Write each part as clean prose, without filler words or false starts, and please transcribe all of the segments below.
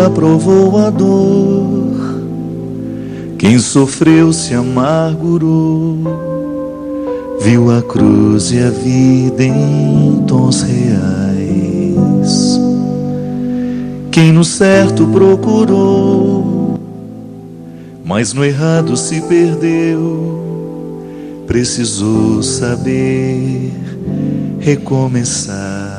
já provou a dor, quem sofreu se amargurou, viu a cruz e a vida em tons reais. Quem no certo procurou, mas no errado se perdeu, precisou saber recomeçar.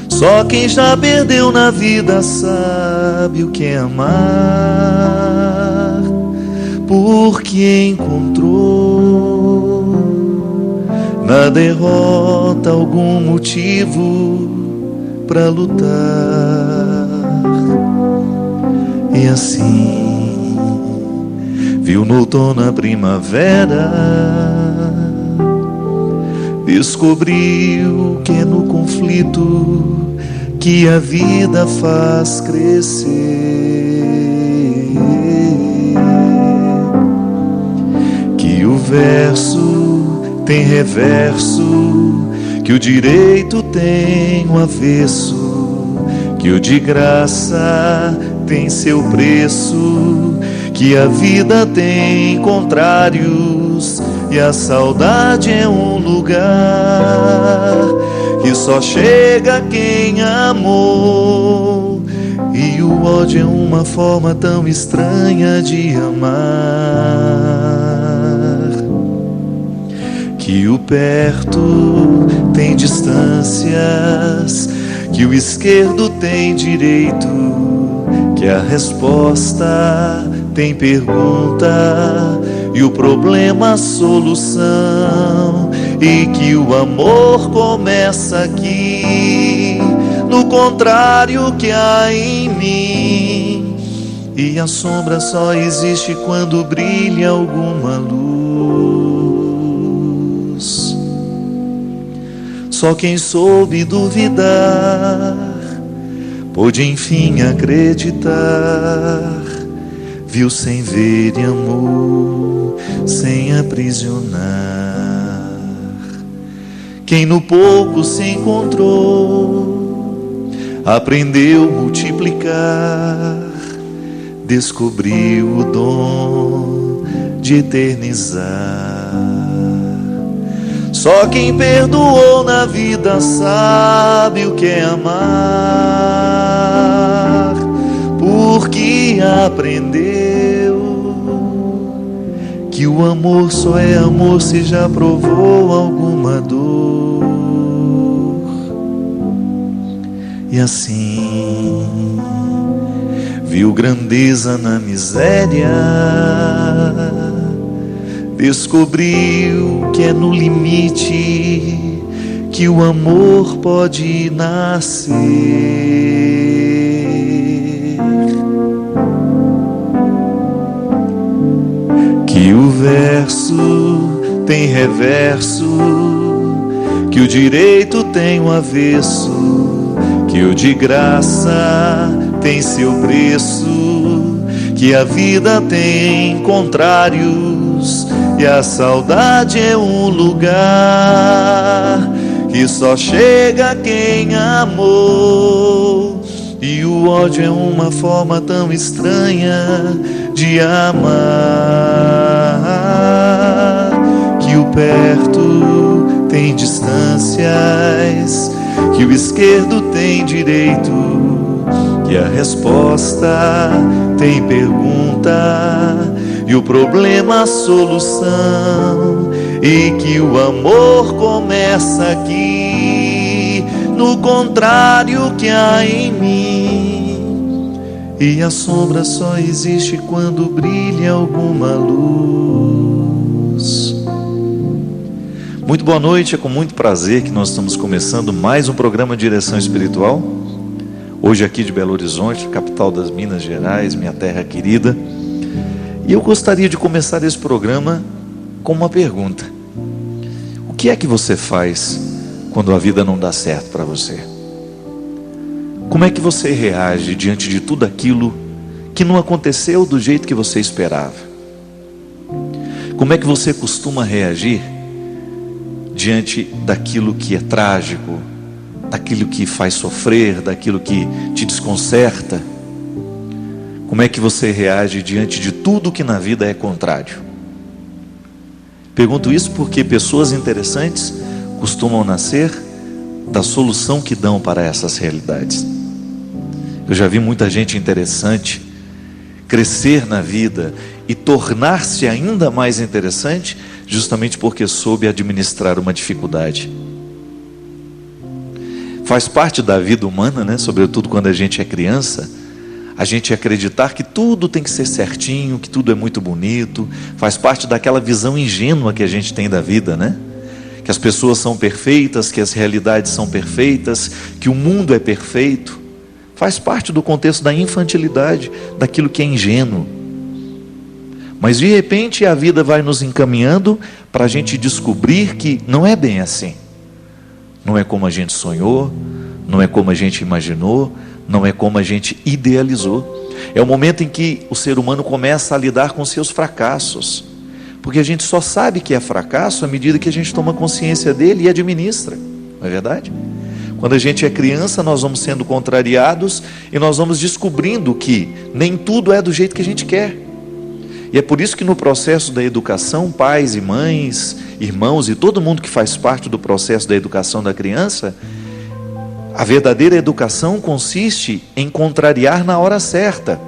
Só quem já perdeu na vida sabe o que é amar, porque encontrou na derrota algum motivo para lutar. E assim viu no outono a primavera, descobriu que é no conflito que a vida faz crescer, que o verso tem reverso, que o direito tem o avesso, que o de graça tem seu preço, que a vida tem contrários e a saudade é um lugar que só chega quem amou, e o ódio é uma forma tão estranha de amar, que o perto tem distâncias, que o esquerdo tem direito, que a resposta tem pergunta e o problema a solução, e que o amor começa aqui, no contrário que há em mim, e a sombra só existe quando brilha alguma luz. Só quem soube duvidar pôde enfim acreditar, viu sem ver e amou sem aprisionar. Quem no pouco se encontrou, aprendeu a multiplicar, descobriu o dom de eternizar. Só quem perdoou na vida sabe o que é amar, porque aprendeu que o amor só é amor se já provou alguma dor. E assim viu grandeza na miséria, descobriu que é no limite que o amor pode nascer, que o verso tem reverso, que o direito tem o avesso, que o de graça tem seu preço, que a vida tem contrários e a saudade é um lugar que só chega quem amou, e o ódio é uma forma tão estranha de amar, que o perto tem distâncias, que o esquerdo tem direito, que a resposta tem pergunta e o problema a solução, e que o amor começa aqui, no contrário que há em mim, e a sombra só existe quando brilha alguma luz. Muito boa noite, é com muito prazer que nós estamos começando mais um programa Direção Espiritual, hoje aqui de Belo Horizonte, capital das Minas Gerais, minha terra querida. E eu gostaria de começar esse programa com uma pergunta: o que é que você faz quando a vida não dá certo para você? Como é que você reage diante de tudo aquilo que não aconteceu do jeito que você esperava? Como é que você costuma reagir diante daquilo que é trágico, daquilo que faz sofrer, daquilo que te desconcerta? Como é que você reage diante de tudo que na vida é contrário? Pergunto isso porque pessoas interessantes costumam nascer da solução que dão para essas realidades. Eu já vi muita gente interessante crescer na vida e tornar-se ainda mais interessante justamente porque soube administrar uma dificuldade. Faz parte da vida humana, né? Sobretudo quando a gente é criança, a gente acreditar que tudo tem que ser certinho, que tudo é muito bonito. Faz parte daquela visão ingênua que a gente tem da vida, né? Que as pessoas são perfeitas, que as realidades são perfeitas, que o mundo é perfeito. Faz parte do contexto da infantilidade, daquilo que é ingênuo. Mas de repente a vida vai nos encaminhando para a gente descobrir que não é bem assim. Não é como a gente sonhou, não é como a gente imaginou, não é como a gente idealizou. É o momento em que o ser humano começa a lidar com seus fracassos. Porque a gente só sabe que é fracasso à medida que a gente toma consciência dele e administra. Não é verdade? Quando a gente é criança, nós vamos sendo contrariados e nós vamos descobrindo que nem tudo é do jeito que a gente quer. E é por isso que no processo da educação, pais e mães, irmãos e todo mundo que faz parte do processo da educação da criança, a verdadeira educação consiste em contrariar na hora certa.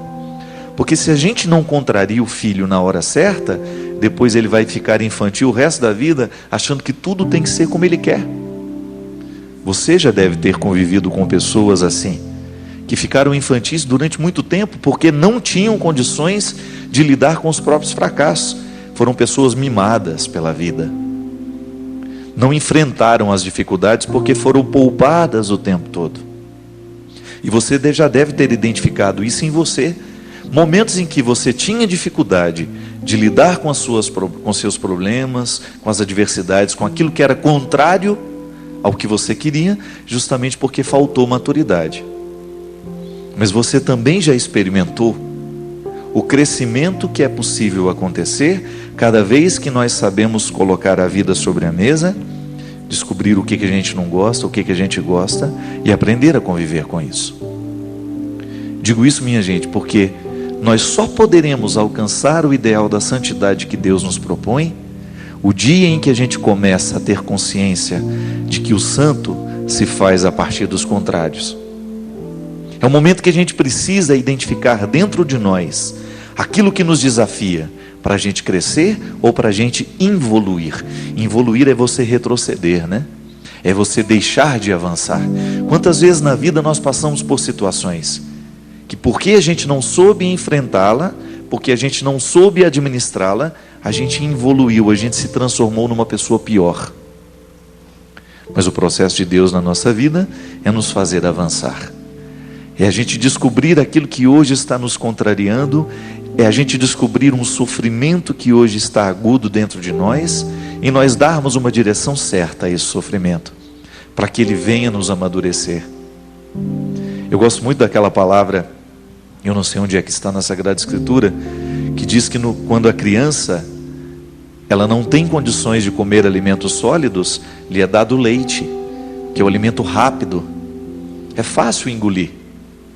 Porque se a gente não contraria o filho na hora certa, depois ele vai ficar infantil o resto da vida, achando que tudo tem que ser como ele quer. Você já deve ter convivido com pessoas assim, que ficaram infantis durante muito tempo, porque não tinham condições de lidar com os próprios fracassos. Foram pessoas mimadas pela vida. Não enfrentaram as dificuldades porque foram poupadas o tempo todo. E você já deve ter identificado isso em você. Momentos em que você tinha dificuldade de lidar com seus problemas, com as adversidades, com aquilo que era contrário ao que você queria, justamente porque faltou maturidade. Mas você também já experimentou o crescimento que é possível acontecer cada vez que nós sabemos colocar a vida sobre a mesa, descobrir o que a gente não gosta, o que a gente gosta e aprender a conviver com isso. Digo isso, minha gente, porque nós só poderemos alcançar o ideal da santidade que Deus nos propõe o dia em que a gente começa a ter consciência de que o santo se faz a partir dos contrários. É o momento que a gente precisa identificar dentro de nós aquilo que nos desafia para a gente crescer ou para a gente involuir. Involuir é você retroceder, né? É você deixar de avançar. Quantas vezes na vida nós passamos por situações que porque a gente não soube enfrentá-la, porque a gente não soube administrá-la, a gente evoluiu, a gente se transformou numa pessoa pior. Mas o processo de Deus na nossa vida é nos fazer avançar. É a gente descobrir aquilo que hoje está nos contrariando, é a gente descobrir um sofrimento que hoje está agudo dentro de nós, e nós darmos uma direção certa a esse sofrimento, para que ele venha nos amadurecer. Eu gosto muito daquela palavra, eu não sei onde é que está na Sagrada Escritura, que diz que quando a criança ela não tem condições de comer alimentos sólidos, lhe é dado leite, que é o alimento rápido. É fácil engolir,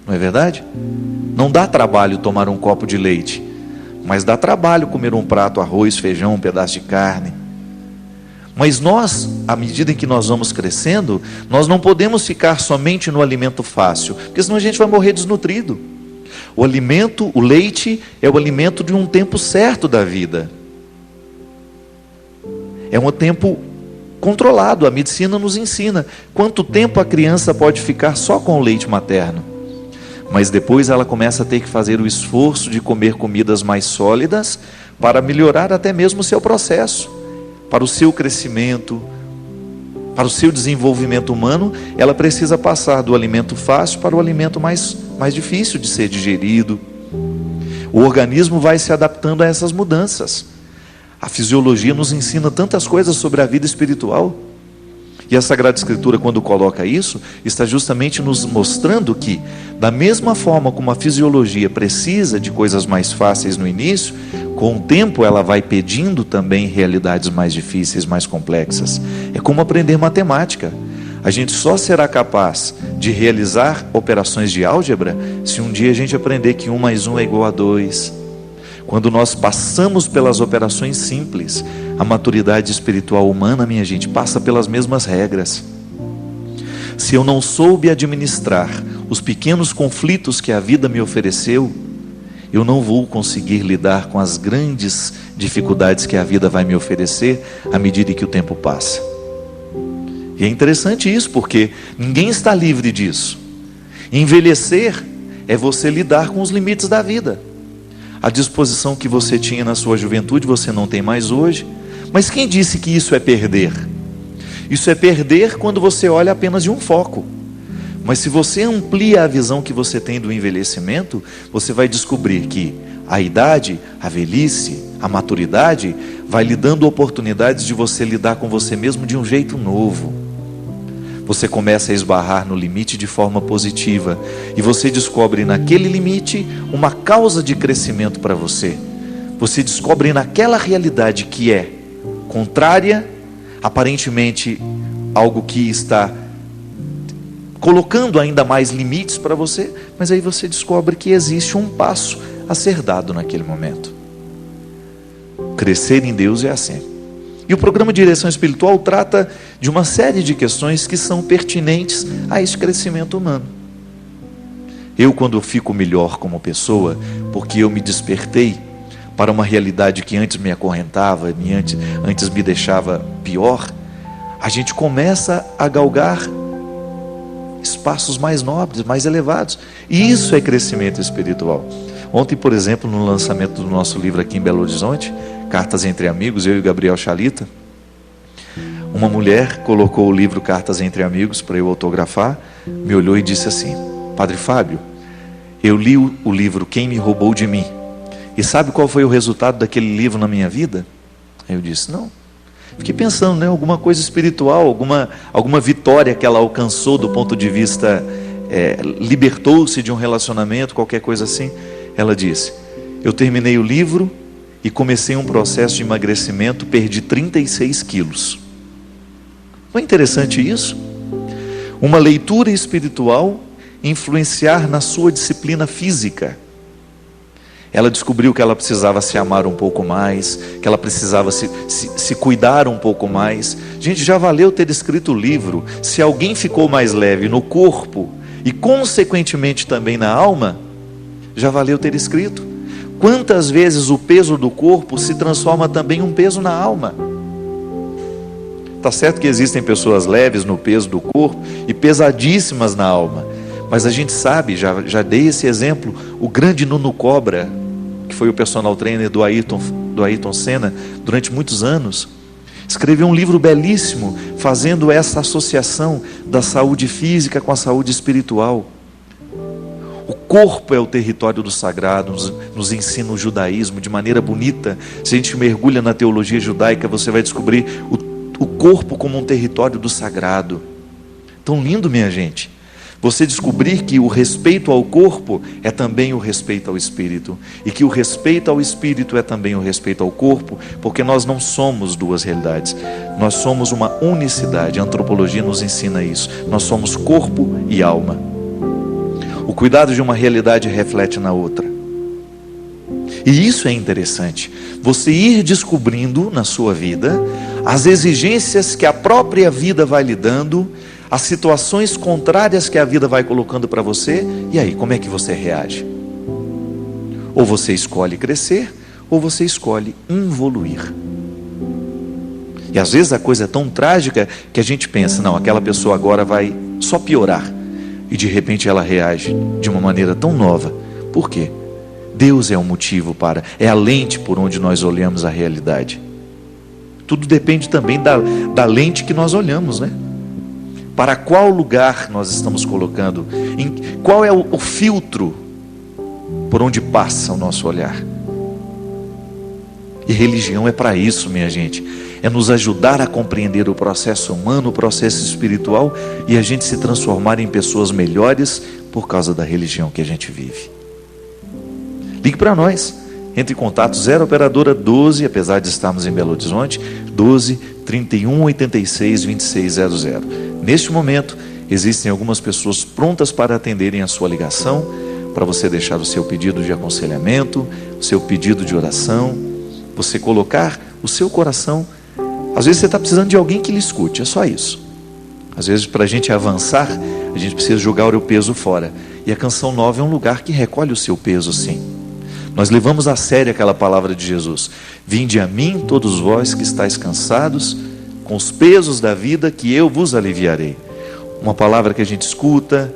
não é verdade? Não dá trabalho tomar um copo de leite, mas dá trabalho comer um prato, arroz, feijão, um pedaço de carne. Mas nós, à medida em que nós vamos crescendo, nós não podemos ficar somente no alimento fácil, porque senão a gente vai morrer desnutrido. O alimento, o leite, é o alimento de um tempo certo da vida. É um tempo controlado, a medicina nos ensina quanto tempo a criança pode ficar só com o leite materno. Mas depois ela começa a ter que fazer o esforço de comer comidas mais sólidas para melhorar até mesmo o seu processo, para o seu crescimento, para o seu desenvolvimento humano. Ela precisa passar do alimento fácil para o alimento mais difícil de ser digerido. O organismo vai se adaptando a essas mudanças. A fisiologia nos ensina tantas coisas sobre a vida espiritual. E a Sagrada Escritura, quando coloca isso, está justamente nos mostrando que, da mesma forma como a fisiologia precisa de coisas mais fáceis no início, com o tempo ela vai pedindo também realidades mais difíceis, mais complexas. É como aprender matemática. A gente só será capaz de realizar operações de álgebra se um dia a gente aprender que 1 mais 1 é igual a 2. Quando nós passamos pelas operações simples, a maturidade espiritual humana, minha gente, passa pelas mesmas regras. Se eu não soube administrar os pequenos conflitos que a vida me ofereceu, eu não vou conseguir lidar com as grandes dificuldades que a vida vai me oferecer à medida que o tempo passa. E é interessante isso, porque ninguém está livre disso. Envelhecer é você lidar com os limites da vida. A disposição que você tinha na sua juventude, você não tem mais hoje. Mas quem disse que isso é perder? Isso é perder quando você olha apenas de um foco. Mas se você amplia a visão que você tem do envelhecimento, você vai descobrir que a idade, a velhice, a maturidade vai lhe dando oportunidades de você lidar com você mesmo de um jeito novo. Você começa a esbarrar no limite de forma positiva e você descobre naquele limite uma causa de crescimento para você. Você descobre naquela realidade que é contrária, aparentemente algo que está colocando ainda mais limites para você, mas aí você descobre que existe um passo a ser dado naquele momento. Crescer em Deus é assim. E o programa Direção Espiritual trata de uma série de questões que são pertinentes a esse crescimento humano. Eu, quando fico melhor como pessoa, porque eu me despertei para uma realidade que antes me acorrentava, antes me deixava pior, a gente começa a galgar espaços mais nobres, mais elevados. E isso é crescimento espiritual. Ontem, por exemplo, no lançamento do nosso livro aqui em Belo Horizonte, Cartas Entre Amigos, eu e o Gabriel Chalita, uma mulher colocou o livro Cartas Entre Amigos para eu autografar, me olhou e disse assim: Padre Fábio, eu li o livro Quem Me Roubou de Mim, e sabe qual foi o resultado daquele livro na minha vida? Aí eu disse: não. Fiquei pensando, né, alguma coisa espiritual, alguma vitória que ela alcançou do ponto de vista, libertou-se de um relacionamento, qualquer coisa assim. Ela disse: eu terminei o livro e comecei um processo de emagrecimento, perdi 36 quilos. Não é interessante isso? Uma leitura espiritual influenciar na sua disciplina física. Ela descobriu que ela precisava se amar um pouco mais, que ela precisava se cuidar um pouco mais. Gente, já valeu ter escrito o livro. Se alguém ficou mais leve no corpo e consequentemente também na alma, já valeu ter escrito. Quantas vezes o peso do corpo se transforma também em um peso na alma? Está certo que existem pessoas leves no peso do corpo e pesadíssimas na alma, mas a gente sabe, já dei esse exemplo, o grande Nuno Cobra, que foi o personal trainer do Ayrton Senna durante muitos anos, escreveu um livro belíssimo fazendo essa associação da saúde física com a saúde espiritual. O corpo é o território do sagrado, nos ensina o judaísmo de maneira bonita. Se a gente mergulha na teologia judaica, você vai descobrir o corpo como um território do sagrado. Tão lindo, minha gente, você descobrir que o respeito ao corpo é também o respeito ao espírito, e que o respeito ao espírito é também o respeito ao corpo, porque nós não somos duas realidades, nós somos uma unicidade. A antropologia nos ensina isso. Nós somos corpo e alma. O cuidado de uma realidade reflete na outra. E isso é interessante, você ir descobrindo na sua vida as exigências que a própria vida vai lhe dando, as situações contrárias que a vida vai colocando para você. E aí, como é que você reage? Ou você escolhe crescer, ou você escolhe evoluir. E às vezes a coisa é tão trágica que a gente pensa: não, aquela pessoa agora vai só piorar. E de repente ela reage de uma maneira tão nova. Por quê? Deus é o motivo é a lente por onde nós olhamos a realidade. Tudo depende também da lente que nós olhamos, né? Para qual lugar nós estamos colocando? Qual é o filtro por onde passa o nosso olhar? E religião é para isso, minha gente. É nos ajudar a compreender o processo humano, o processo espiritual, e a gente se transformar em pessoas melhores por causa da religião que a gente vive. Ligue para nós. Entre em contato 0 operadora 12, apesar de estarmos em Belo Horizonte, 12 3186-2600. Neste momento, existem algumas pessoas prontas para atenderem a sua ligação, para você deixar o seu pedido de aconselhamento, o seu pedido de oração, você colocar o seu coração. Às vezes você está precisando de alguém que lhe escute, é só isso. Às vezes, para a gente avançar, a gente precisa jogar o peso fora. E a Canção Nova é um lugar que recolhe o seu peso, sim. Nós levamos a sério aquela palavra de Jesus: vinde a mim, todos vós que estáis cansados, com os pesos da vida, que eu vos aliviarei. Uma palavra que a gente escuta,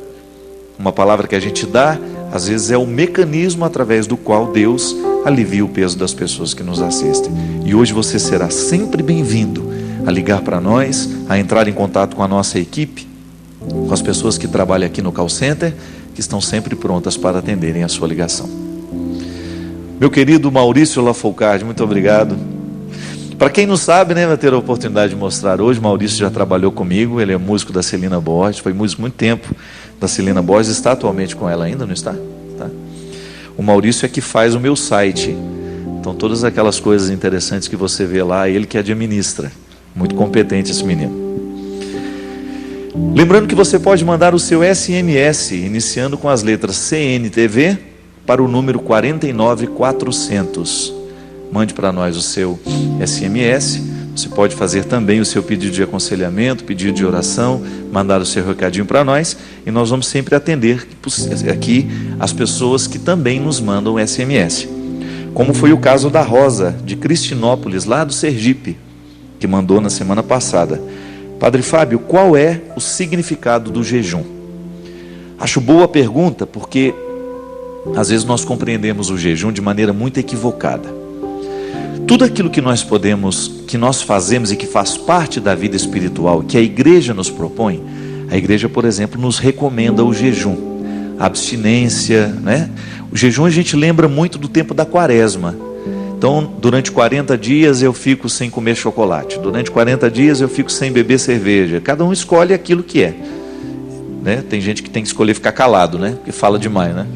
uma palavra que a gente dá, às vezes é o mecanismo através do qual Deus alivia o peso das pessoas que nos assistem. E hoje você será sempre bem-vindo a ligar para nós, a entrar em contato com a nossa equipe, com as pessoas que trabalham aqui no call center, que estão sempre prontas para atenderem a sua ligação. Meu querido Maurício Lafourcade, muito obrigado. Para quem não sabe, né, vai ter a oportunidade de mostrar hoje. Maurício já trabalhou comigo, ele é músico da Celina Borges, foi músico muito tempo da Celina Borges, está atualmente com ela ainda, não está? Tá. O Maurício é que faz o meu site, então todas aquelas coisas interessantes que você vê lá, ele que administra. Muito competente esse menino. Lembrando que você pode mandar o seu SMS, iniciando com as letras CNTV, para o número 49400. Mande para nós o seu SMS. Você pode fazer também o seu pedido de aconselhamento, pedido de oração, mandar o seu recadinho para nós, e nós vamos sempre atender aqui as pessoas que também nos mandam SMS. Como foi o caso da Rosa, de Cristinópolis, lá do Sergipe, que mandou na semana passada: Padre Fábio, qual é o significado do jejum? Acho boa a pergunta, porque às vezes nós compreendemos o jejum de maneira muito equivocada. Tudo aquilo que nós fazemos e que faz parte da vida espiritual, que a igreja nos propõe, a igreja, por exemplo, nos recomenda o jejum, a abstinência, né? O jejum a gente lembra muito do tempo da quaresma. Então, durante 40 dias eu fico sem comer chocolate, durante 40 dias eu fico sem beber cerveja. Cada um escolhe aquilo que é, né? Tem gente que tem que escolher ficar calado, né? Porque fala demais, né?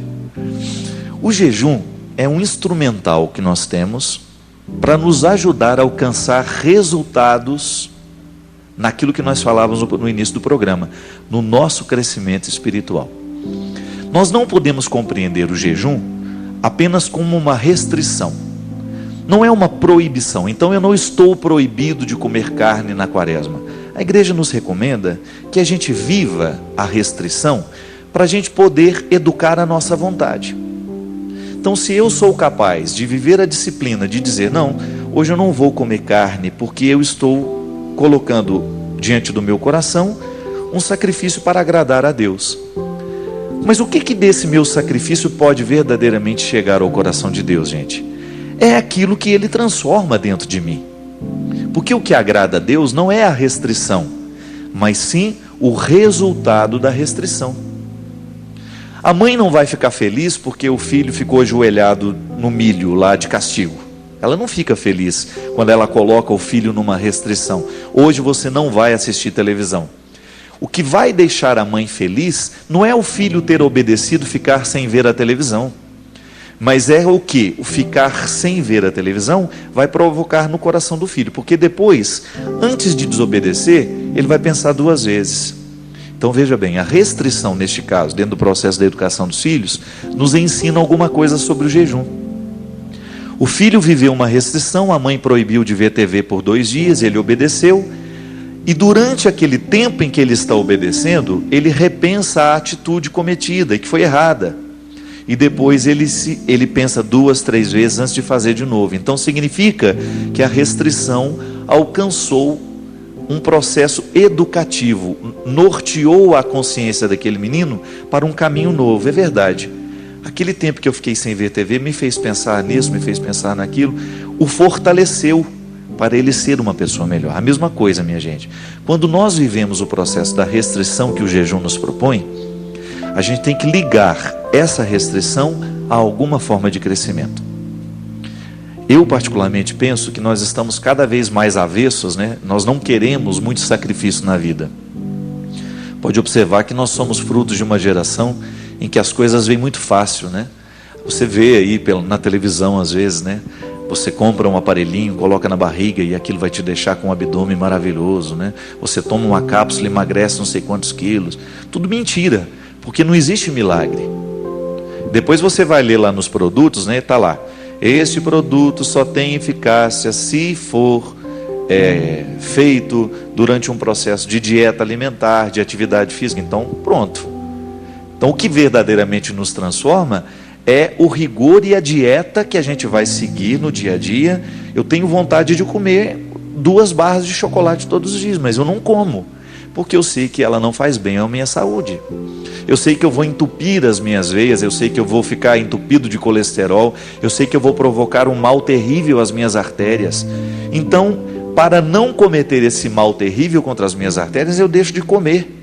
O jejum é um instrumental que nós temos para nos ajudar a alcançar resultados naquilo que nós falávamos no início do programa, no nosso crescimento espiritual. Nós não podemos compreender o jejum apenas como uma restrição. Não é uma proibição. Então eu não estou proibido de comer carne na quaresma. A igreja nos recomenda que a gente viva a restrição para a gente poder educar a nossa vontade. Então, se eu sou capaz de viver a disciplina de dizer: não, hoje eu não vou comer carne porque eu estou colocando diante do meu coração um sacrifício para agradar a Deus. Mas o que desse meu sacrifício pode verdadeiramente chegar ao coração de Deus, gente? É aquilo que Ele transforma dentro de mim. Porque o que agrada a Deus não é a restrição, mas sim o resultado da restrição. A mãe não vai ficar feliz porque o filho ficou ajoelhado no milho lá de castigo. Ela não fica feliz quando ela coloca o filho numa restrição. Hoje você não vai assistir televisão. O que vai deixar a mãe feliz não é o filho ter obedecido, ficar sem ver a televisão. Mas é o que? O ficar sem ver a televisão vai provocar no coração do filho. Porque depois, antes de desobedecer, ele vai pensar duas vezes. Então veja bem, a restrição neste caso, dentro do processo da educação dos filhos, nos ensina alguma coisa sobre o jejum. O filho viveu uma restrição, a mãe proibiu de ver TV por 2 dias, ele obedeceu. E durante aquele tempo em que ele está obedecendo, ele repensa a atitude cometida, e que foi errada. E depois ele pensa 2, 3 vezes antes de fazer de novo. Então significa que a restrição alcançou um processo educativo, norteou a consciência daquele menino para um caminho novo. É verdade, aquele tempo que eu fiquei sem ver TV me fez pensar nisso, me fez pensar naquilo, o fortaleceu para ele ser uma pessoa melhor. A mesma coisa, minha gente, quando nós vivemos o processo da restrição que o jejum nos propõe, a gente tem que ligar essa restrição a alguma forma de crescimento. Eu particularmente penso que nós estamos cada vez mais avessos, né? Nós não queremos muito sacrifício na vida. Pode observar que nós somos frutos de uma geração em que as coisas vêm muito fácil, né? Você vê aí na televisão às vezes, né? Você compra um aparelhinho, coloca na barriga e aquilo vai te deixar com um abdômen maravilhoso, né? Você toma uma cápsula e emagrece não sei quantos quilos. Tudo mentira, porque não existe milagre. Depois você vai ler lá nos produtos, né? Está lá: este produto só tem eficácia se for feito durante um processo de dieta alimentar, de atividade física. Então, pronto. Então, o que verdadeiramente nos transforma é o rigor e a dieta que a gente vai seguir no dia a dia. Eu tenho vontade de comer 2 barras de chocolate todos os dias, mas eu não como, porque eu sei que ela não faz bem à minha saúde. Eu sei que eu vou entupir as minhas veias, eu sei que eu vou ficar entupido de colesterol, eu sei que eu vou provocar um mal terrível às minhas artérias. Então, para não cometer esse mal terrível contra as minhas artérias, eu deixo de comer.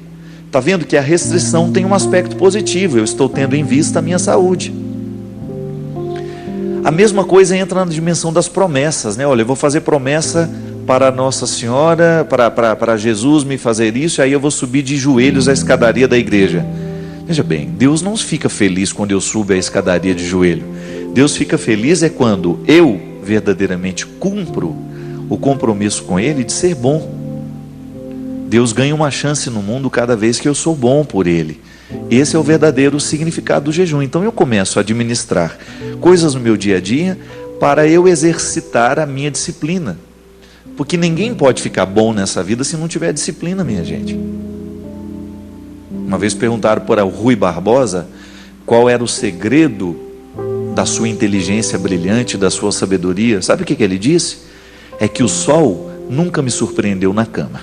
Está vendo que a restrição tem um aspecto positivo, eu estou tendo em vista a minha saúde. A mesma coisa entra na dimensão das promessas, né? Olha, eu vou fazer promessa para Nossa Senhora, para Jesus me fazer isso, e aí eu vou subir de joelhos a escadaria da igreja. Veja bem, Deus não fica feliz quando eu subo a escadaria de joelho. Deus fica feliz quando eu verdadeiramente cumpro o compromisso com Ele de ser bom. Deus ganha uma chance no mundo cada vez que eu sou bom por Ele. Esse é o verdadeiro significado do jejum. Então eu começo a administrar coisas no meu dia a dia para eu exercitar a minha disciplina. Porque ninguém pode ficar bom nessa vida se não tiver disciplina, minha gente. Uma vez perguntaram para o Rui Barbosa qual era o segredo da sua inteligência brilhante, da sua sabedoria. Sabe o que ele disse? É que o sol nunca me surpreendeu na cama.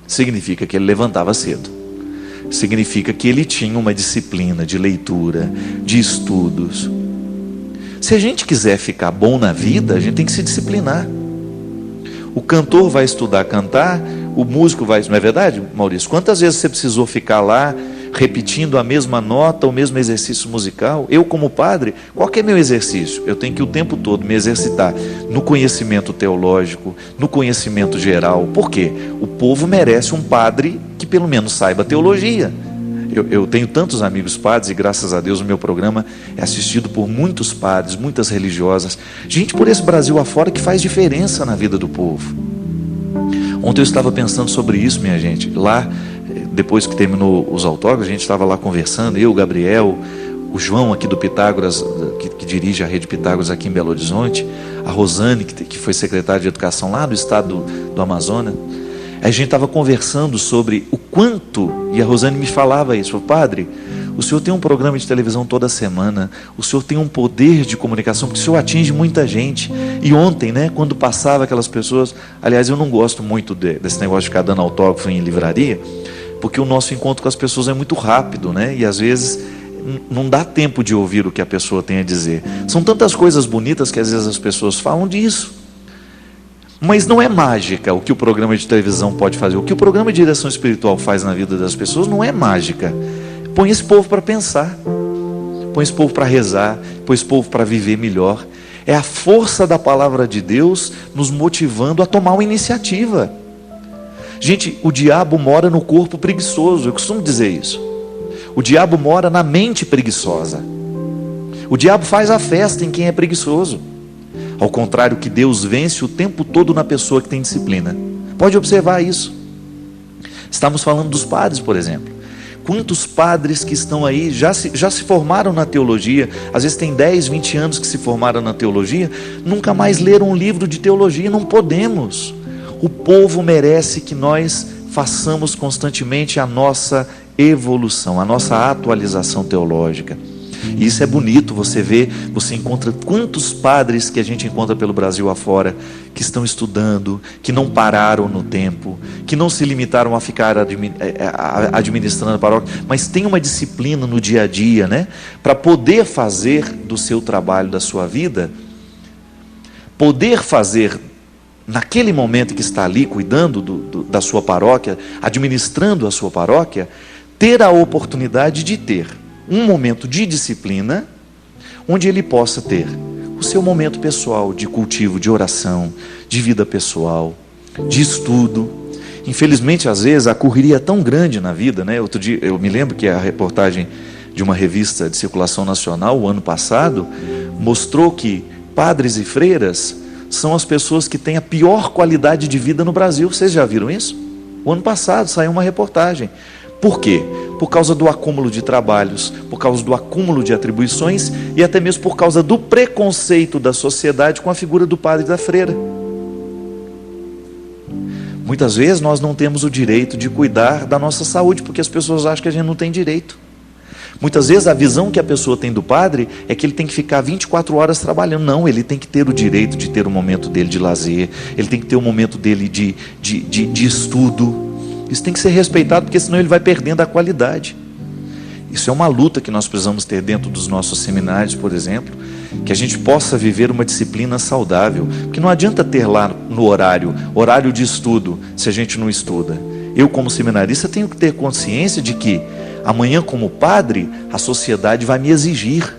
Significa que ele levantava cedo. Significa que ele tinha uma disciplina de leitura, de estudos. Se a gente quiser ficar bom na vida, a gente tem que se disciplinar. O cantor vai estudar cantar, o músico vai... Não é verdade, Maurício? Quantas vezes você precisou ficar lá repetindo a mesma nota, o mesmo exercício musical? Eu, como padre, qual que é meu exercício? Eu tenho que o tempo todo me exercitar no conhecimento teológico, no conhecimento geral. Por quê? O povo merece um padre que pelo menos saiba teologia. Eu tenho tantos amigos padres e graças a Deus o meu programa é assistido por muitos padres, muitas religiosas, gente por esse Brasil afora que faz diferença na vida do povo. Ontem eu estava pensando sobre isso, minha gente. Lá, depois que terminou os autógrafos, a gente estava lá conversando, eu, o Gabriel, o João aqui do Pitágoras, que dirige a Rede Pitágoras aqui em Belo Horizonte, a Rosane, que foi secretária de Educação lá do estado do Amazonas. Aí a gente estava conversando sobre o quanto, e a Rosane me falava isso, falou: padre, o senhor tem um programa de televisão toda semana, o senhor tem um poder de comunicação, porque o senhor atinge muita gente. E ontem, né, quando passava aquelas pessoas, aliás, eu não gosto muito desse negócio de ficar dando autógrafo em livraria, porque o nosso encontro com as pessoas é muito rápido, né, e às vezes não dá tempo de ouvir o que a pessoa tem a dizer. São tantas coisas bonitas que às vezes as pessoas falam disso. Mas não é mágica o que o programa de televisão pode fazer. O que o programa de direção espiritual faz na vida das pessoas não é mágica. Põe esse povo para pensar, põe esse povo para rezar, põe esse povo para viver melhor. É a força da palavra de Deus nos motivando a tomar uma iniciativa. Gente, o diabo mora no corpo preguiçoso, eu costumo dizer isso. O diabo mora na mente preguiçosa. O diabo faz a festa em quem é preguiçoso. Ao contrário que Deus vence o tempo todo na pessoa que tem disciplina. Pode observar isso. Estamos falando dos padres, por exemplo. Quantos padres que estão aí já se formaram na teologia, às vezes tem 10, 20 anos que se formaram na teologia, nunca mais leram um livro de teologia. Não podemos. O povo merece que nós façamos constantemente a nossa evolução, a nossa atualização teológica. E isso é bonito, você vê, você encontra quantos padres que a gente encontra pelo Brasil afora, que estão estudando, que não pararam no tempo, que não se limitaram a ficar administrando a paróquia, mas tem uma disciplina no dia a dia, né? Para poder fazer do seu trabalho, da sua vida, poder fazer naquele momento que está ali cuidando da sua paróquia, administrando a sua paróquia, ter a oportunidade de ter um momento de disciplina, onde ele possa ter o seu momento pessoal de cultivo, de oração, de vida pessoal, de estudo. Infelizmente, às vezes, a correria é tão grande na vida, né? Outro dia, eu me lembro que a reportagem de uma revista de circulação nacional, o ano passado, mostrou que padres e freiras são as pessoas que têm a pior qualidade de vida no Brasil. Vocês já viram isso? O ano passado saiu uma reportagem. Por quê? Por causa do acúmulo de trabalhos, por causa do acúmulo de atribuições e até mesmo por causa do preconceito da sociedade com a figura do padre e da freira. Muitas vezes nós não temos o direito de cuidar da nossa saúde, porque as pessoas acham que a gente não tem direito. Muitas vezes a visão que a pessoa tem do padre é que ele tem que ficar 24 horas trabalhando. Não, ele tem que ter o direito de ter o momento dele de lazer, ele tem que ter o momento dele de estudo. Isso tem que ser respeitado, porque senão ele vai perdendo a qualidade. Isso é uma luta que nós precisamos ter dentro dos nossos seminários, por exemplo, que a gente possa viver uma disciplina saudável, porque não adianta ter lá no horário de estudo, se a gente não estuda. Eu, como seminarista, tenho que ter consciência de que amanhã, como padre, a sociedade vai me exigir.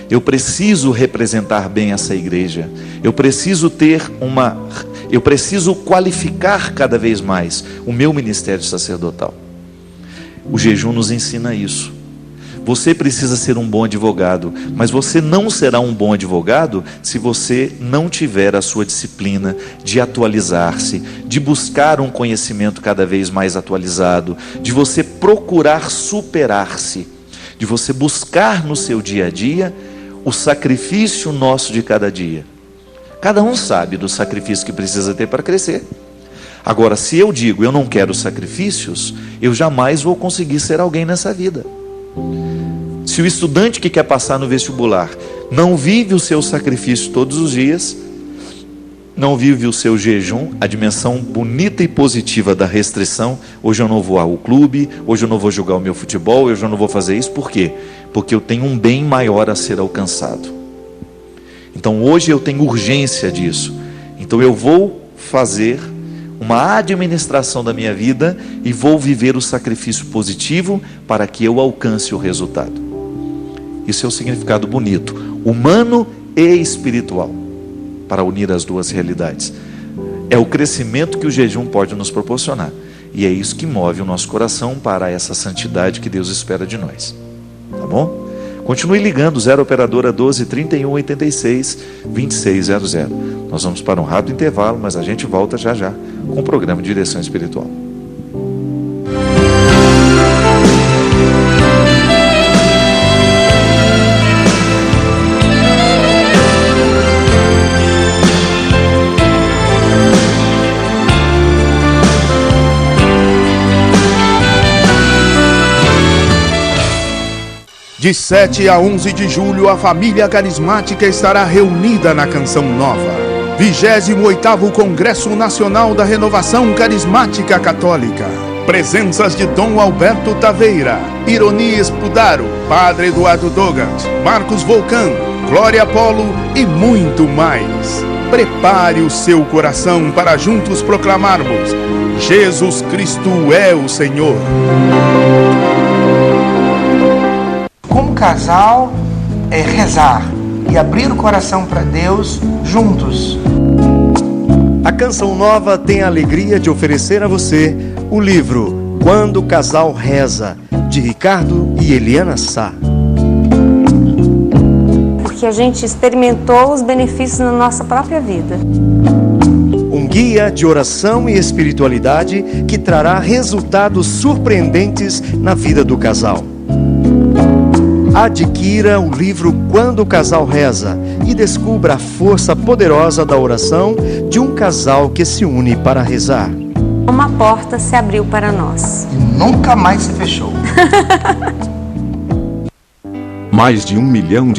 Eu preciso representar bem essa igreja. Eu preciso qualificar cada vez mais o meu ministério sacerdotal. O jejum nos ensina isso. Você precisa ser um bom advogado, mas você não será um bom advogado se você não tiver a sua disciplina de atualizar-se, de buscar um conhecimento cada vez mais atualizado, de você procurar superar-se, de você buscar no seu dia a dia o sacrifício nosso de cada dia. Cada um sabe do sacrifício que precisa ter para crescer. Agora, se eu digo eu não quero sacrifícios, eu jamais vou conseguir ser alguém nessa vida. Se o estudante que quer passar no vestibular não vive o seu sacrifício todos os dias, não vive o seu jejum, a dimensão bonita e positiva da restrição, hoje eu não vou ao clube, hoje eu não vou jogar o meu futebol, hoje eu não vou fazer isso, por quê? Porque eu tenho um bem maior a ser alcançado. Então hoje eu tenho urgência disso, então eu vou fazer uma administração da minha vida e vou viver o sacrifício positivo para que eu alcance o resultado. Isso é o significado bonito, humano e espiritual, para unir as duas realidades. É o crescimento que o jejum pode nos proporcionar, e é isso que move o nosso coração para essa santidade que Deus espera de nós. Tá bom? Continue ligando, 0 operadora 12 31 86 2600. Nós vamos para um rápido intervalo, mas a gente volta já já com o programa de Direção Espiritual. De 7 a 11 de julho, a família carismática estará reunida na Canção Nova. 28º Congresso Nacional da Renovação Carismática Católica. Presenças de Dom Alberto Taveira, Ironi Espudaro, Padre Eduardo Dogat, Marcos Volcan, Glória Polo e muito mais. Prepare o seu coração para juntos proclamarmos: Jesus Cristo é o Senhor. Como casal, é rezar e abrir o coração para Deus juntos. A Canção Nova tem a alegria de oferecer a você o livro Quando o Casal Reza, de Ricardo e Eliana Sá. Porque a gente experimentou os benefícios na nossa própria vida. Um guia de oração e espiritualidade que trará resultados surpreendentes na vida do casal. Adquira o livro Quando o Casal Reza e descubra a força poderosa da oração de um casal que se une para rezar. Uma porta se abriu para nós. E nunca mais se fechou. Mais de R$1 milhão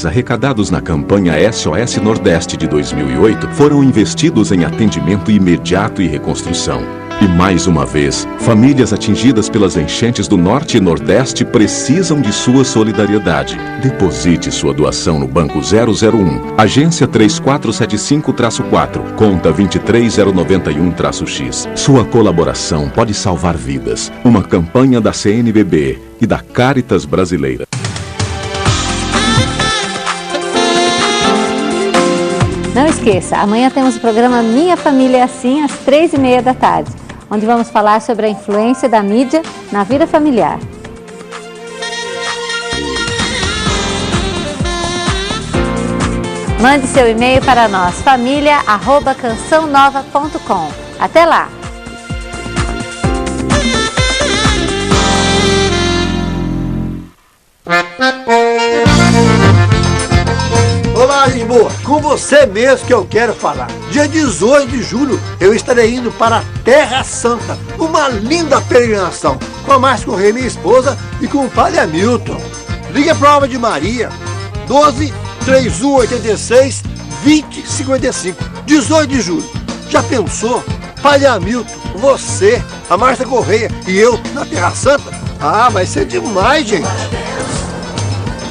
arrecadados na campanha SOS Nordeste de 2008 foram investidos em atendimento imediato e reconstrução. E mais uma vez, famílias atingidas pelas enchentes do Norte e Nordeste precisam de sua solidariedade. Deposite sua doação no Banco 001, Agência 3475-4, Conta 23091-X. Sua colaboração pode salvar vidas. Uma campanha da CNBB e da Caritas Brasileira. Não esqueça, amanhã temos o programa Minha Família é Assim, às 3h30 da tarde, onde vamos falar sobre a influência da mídia na vida familiar. Mande seu e-mail para nós, família@cançãonova.com. Até lá! Olá, Lisboa, com você mesmo que eu quero falar. Dia 18 de julho eu estarei indo para a Terra Santa, uma linda peregrinação, com a Márcia Correia, minha esposa, e com o Padre Hamilton. Ligue a prova de Maria, 12 3186 2055, 18 de julho. Já pensou? Padre Hamilton, você, a Márcia Correia e eu na Terra Santa? Ah, vai ser demais, gente.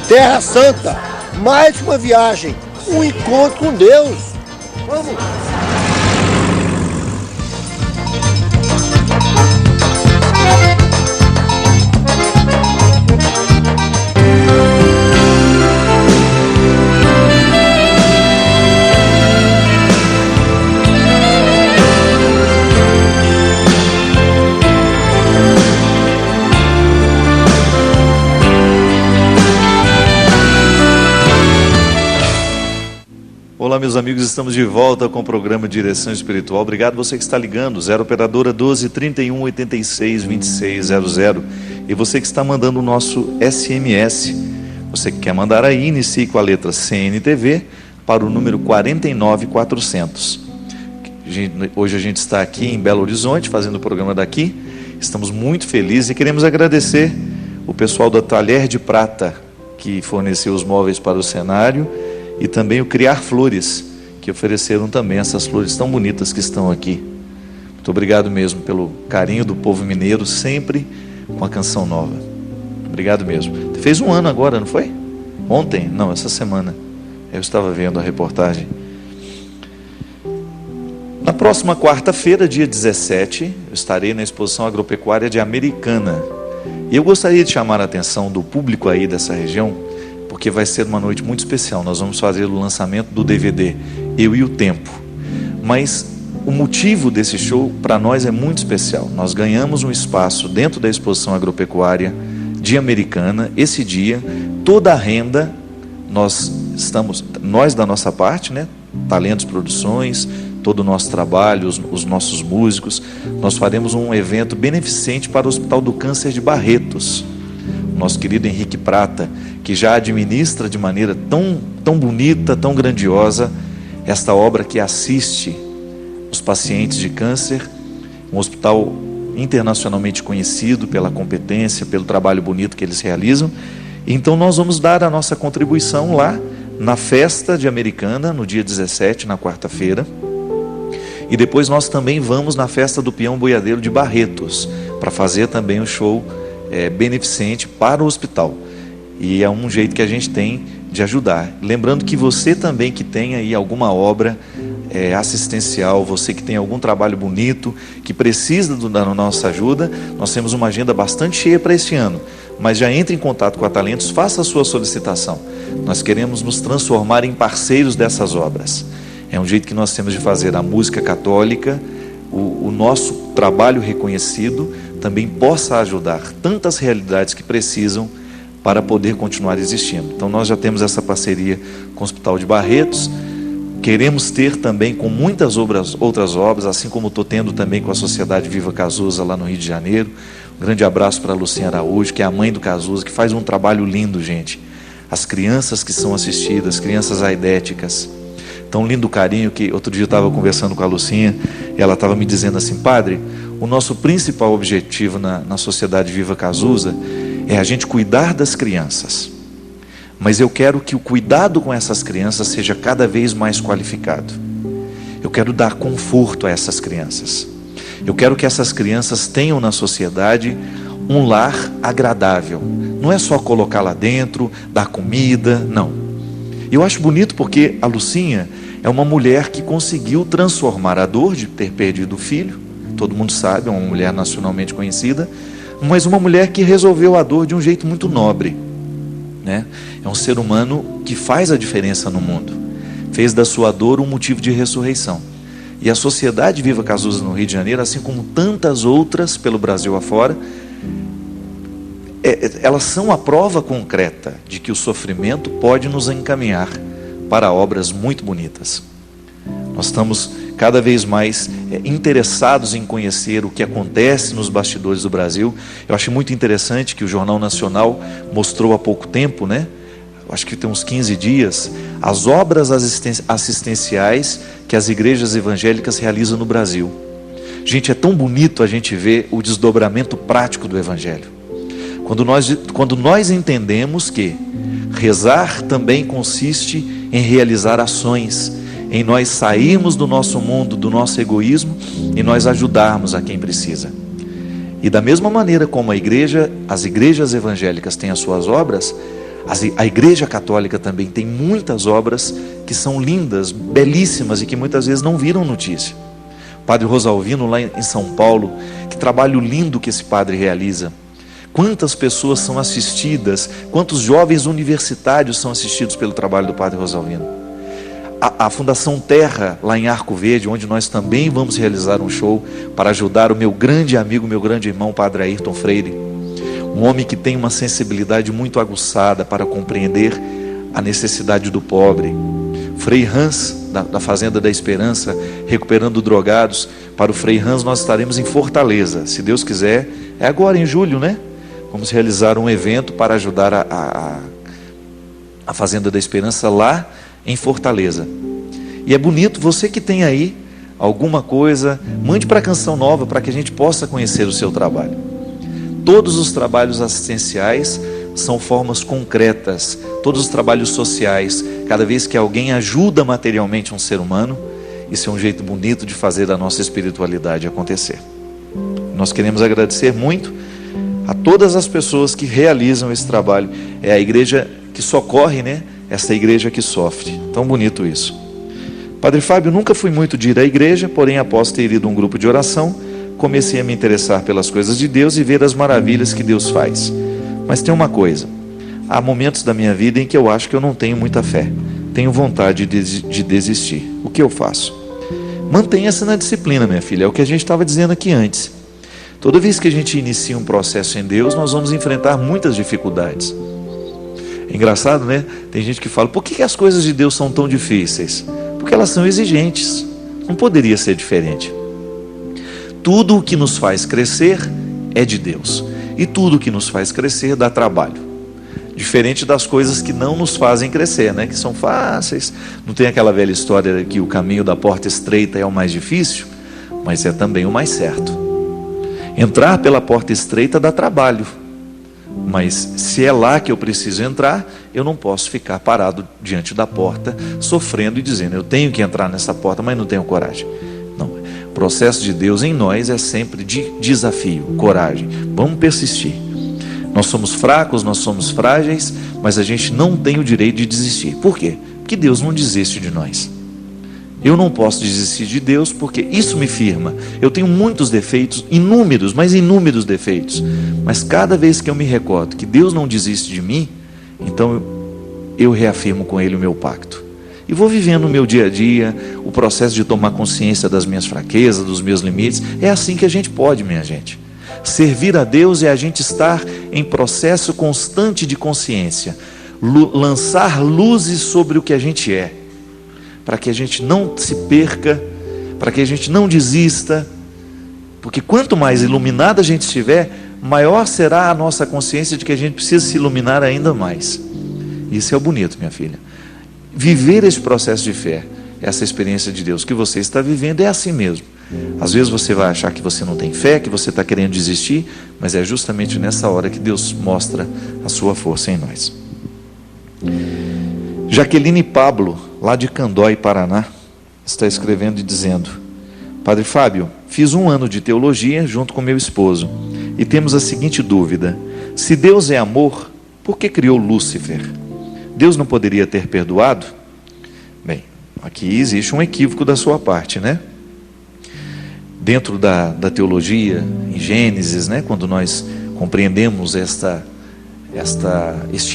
Terra Santa, mais que uma viagem, um encontro com Deus. Vamos! Olá, meus amigos, estamos de volta com o programa Direção Espiritual. Obrigado você que está ligando, 0 operadora 12 31 86 2600. E você que está mandando o nosso SMS. Você que quer mandar aí, inicie com a letra CNTV para o número 49400. Hoje a gente está aqui em Belo Horizonte, fazendo o programa daqui. Estamos muito felizes e queremos agradecer o pessoal da Talher de Prata, que forneceu os móveis para o cenário, e também o Criar Flores, que ofereceram também essas flores tão bonitas que estão aqui. Muito obrigado mesmo pelo carinho do povo mineiro, sempre com a Canção Nova. Obrigado mesmo. Fez um ano agora, não foi? Ontem? Não, essa semana. Eu estava vendo a reportagem. Na próxima quarta-feira, dia 17, eu estarei na Exposição Agropecuária de Americana. E eu gostaria de chamar a atenção do público aí dessa região, porque vai ser uma noite muito especial. Nós vamos fazer o lançamento do DVD Eu e o Tempo. Mas o motivo desse show para nós é muito especial. Nós ganhamos um espaço dentro da Exposição Agropecuária de Americana. Esse dia, toda a renda, nós da nossa parte, né? Talentos Produções, todo o nosso trabalho, os nossos músicos, nós faremos um evento beneficente para o Hospital do Câncer de Barretos. Nosso querido Henrique Prata, que já administra de maneira tão bonita, tão grandiosa, esta obra que assiste os pacientes de câncer, um hospital internacionalmente conhecido pela competência, pelo trabalho bonito que eles realizam. Então nós vamos dar a nossa contribuição lá na festa de Americana, no dia 17, na quarta-feira, e depois nós também vamos na festa do Peão Boiadeiro de Barretos, para fazer também o show beneficente para o hospital. E é um jeito que a gente tem de ajudar. Lembrando que você também que tem aí alguma obra assistencial, você que tem algum trabalho bonito, que precisa da nossa ajuda, nós temos uma agenda bastante cheia para este ano. Mas já entre em contato com a Talentos, faça a sua solicitação. Nós queremos nos transformar em parceiros dessas obras. É um jeito que nós temos de fazer a música católica, o nosso trabalho reconhecido, também possa ajudar tantas realidades que precisam para poder continuar existindo. Então nós já temos essa parceria com o Hospital de Barretos, queremos ter também com muitas outras obras, assim como estou tendo também com a Sociedade Viva Cazuza lá no Rio de Janeiro. Um grande abraço para a Lucinha Araújo, que é a mãe do Cazuza, que faz um trabalho lindo, gente. As crianças que são assistidas, crianças aidéticas, tão lindo carinho, que outro dia eu estava conversando com a Lucinha, e ela estava me dizendo assim: padre, o nosso principal objetivo na Sociedade Viva Cazuza é a gente cuidar das crianças, mas eu quero que o cuidado com essas crianças seja cada vez mais qualificado. Eu quero dar conforto a essas crianças. Eu quero que essas crianças tenham na sociedade um lar agradável. Não é só colocar lá dentro, dar comida, não. Eu acho bonito porque a Lucinha é uma mulher que conseguiu transformar a dor de ter perdido o filho. Todo mundo sabe, é uma mulher nacionalmente conhecida, mas uma mulher que resolveu a dor de um jeito muito nobre, né? É um ser humano que faz a diferença no mundo. Fez da sua dor um motivo de ressurreição. E a Sociedade Viva Cazuza no Rio de Janeiro, assim como tantas outras pelo Brasil afora, elas são a prova concreta de que o sofrimento pode nos encaminhar para obras muito bonitas. Nós estamos cada vez mais interessados em conhecer o que acontece nos bastidores do Brasil. Eu acho muito interessante que o Jornal Nacional mostrou há pouco tempo, né? Acho que tem uns 15 dias, as obras assistenciais que as igrejas evangélicas realizam no Brasil. Gente, é tão bonito a gente ver o desdobramento prático do Evangelho. Quando nós entendemos que rezar também consiste em realizar ações, em nós sairmos do nosso mundo, do nosso egoísmo, e nós ajudarmos a quem precisa. E da mesma maneira como as igrejas evangélicas têm as suas obras, a Igreja Católica também tem muitas obras que são lindas, belíssimas e que muitas vezes não viram notícia. Padre Rosalvino lá em São Paulo, que trabalho lindo que esse padre realiza. Quantas pessoas são assistidas, quantos jovens universitários são assistidos pelo trabalho do Padre Rosalvino. A Fundação Terra, lá em Arco Verde, onde nós também vamos realizar um show para ajudar o meu grande amigo, meu grande irmão, Padre Ayrton Freire. Um homem que tem uma sensibilidade muito aguçada para compreender a necessidade do pobre. Frei Hans, da Fazenda da Esperança, recuperando drogados. Para o Frei Hans nós estaremos em Fortaleza, se Deus quiser, é agora em julho, né? Vamos realizar um evento para ajudar a Fazenda da Esperança lá em Fortaleza. E é bonito, você que tem aí alguma coisa, mande para a Canção Nova para que a gente possa conhecer o seu trabalho. Todos os trabalhos assistenciais são formas concretas, todos os trabalhos sociais, cada vez que alguém ajuda materialmente um ser humano, isso é um jeito bonito de fazer a nossa espiritualidade acontecer. Nós queremos agradecer muito a todas as pessoas que realizam esse trabalho. É a igreja que socorre, né? Essa igreja que sofre. Tão bonito isso. Padre Fábio, nunca fui muito de ir à igreja, porém após ter ido a um grupo de oração, comecei a me interessar pelas coisas de Deus e ver as maravilhas que Deus faz. Mas tem uma coisa, há momentos da minha vida em que eu acho que eu não tenho muita fé, tenho vontade de desistir. O que eu faço? Mantenha-se na disciplina, minha filha, é o que a gente estava dizendo aqui antes. Toda vez que a gente inicia um processo em Deus, nós vamos enfrentar muitas dificuldades. É engraçado, né? Tem gente que fala, por que as coisas de Deus são tão difíceis? Porque elas são exigentes, não poderia ser diferente. Tudo o que nos faz crescer é de Deus, e tudo o que nos faz crescer dá trabalho. Diferente das coisas que não nos fazem crescer, né? Que são fáceis. Não tem aquela velha história que o caminho da porta estreita é o mais difícil, mas é também o mais certo. Entrar pela porta estreita dá trabalho, mas se é lá que eu preciso entrar, eu não posso ficar parado diante da porta, sofrendo e dizendo, eu tenho que entrar nessa porta, mas não tenho coragem. Não, o processo de Deus em nós é sempre de desafio, coragem. Vamos persistir. Nós somos fracos, nós somos frágeis, mas a gente não tem o direito de desistir. Por quê? Porque Deus não desiste de nós. Eu não posso desistir de Deus porque isso me firma. Eu tenho muitos defeitos, inúmeros, mas inúmeros defeitos. Mas cada vez que eu me recordo que Deus não desiste de mim, então eu reafirmo com Ele o meu pacto. E vou vivendo o meu dia a dia, o processo de tomar consciência das minhas fraquezas, dos meus limites. É assim que a gente pode, minha gente. Servir a Deus é a gente estar em processo constante de consciência. Lançar luzes sobre o que a gente é. Para que a gente não se perca, para que a gente não desista, porque quanto mais iluminada a gente estiver, maior será a nossa consciência de que a gente precisa se iluminar ainda mais. Isso é o bonito, minha filha. Viver esse processo de fé, essa experiência de Deus que você está vivendo, é assim mesmo. Às vezes você vai achar que você não tem fé, que você está querendo desistir, mas é justamente nessa hora que Deus mostra a sua força em nós. Jaqueline Pablo, lá de Candói, Paraná, está escrevendo e dizendo: Padre Fábio, fiz 1 ano de teologia junto com meu esposo e temos a seguinte dúvida: se Deus é amor, por que criou Lúcifer? Deus não poderia ter perdoado? Bem, aqui existe um equívoco da sua parte, né? Dentro da teologia, em Gênesis, né, quando nós compreendemos este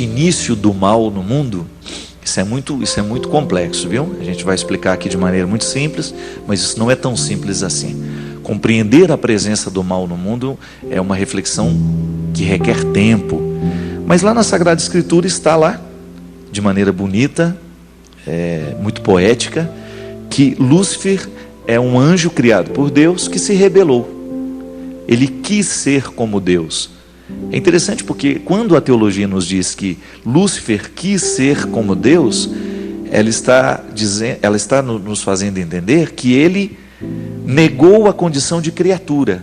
início do mal no mundo, isso é muito complexo, viu? A gente vai explicar aqui de maneira muito simples, mas isso não é tão simples assim. Compreender a presença do mal no mundo é uma reflexão que requer tempo. Mas lá na Sagrada Escritura está lá, de maneira bonita, muito poética, que Lúcifer é um anjo criado por Deus que se rebelou. Ele quis ser como Deus. É interessante porque quando a teologia nos diz que Lúcifer quis ser como Deus, ela está nos fazendo entender que ele negou a condição de criatura.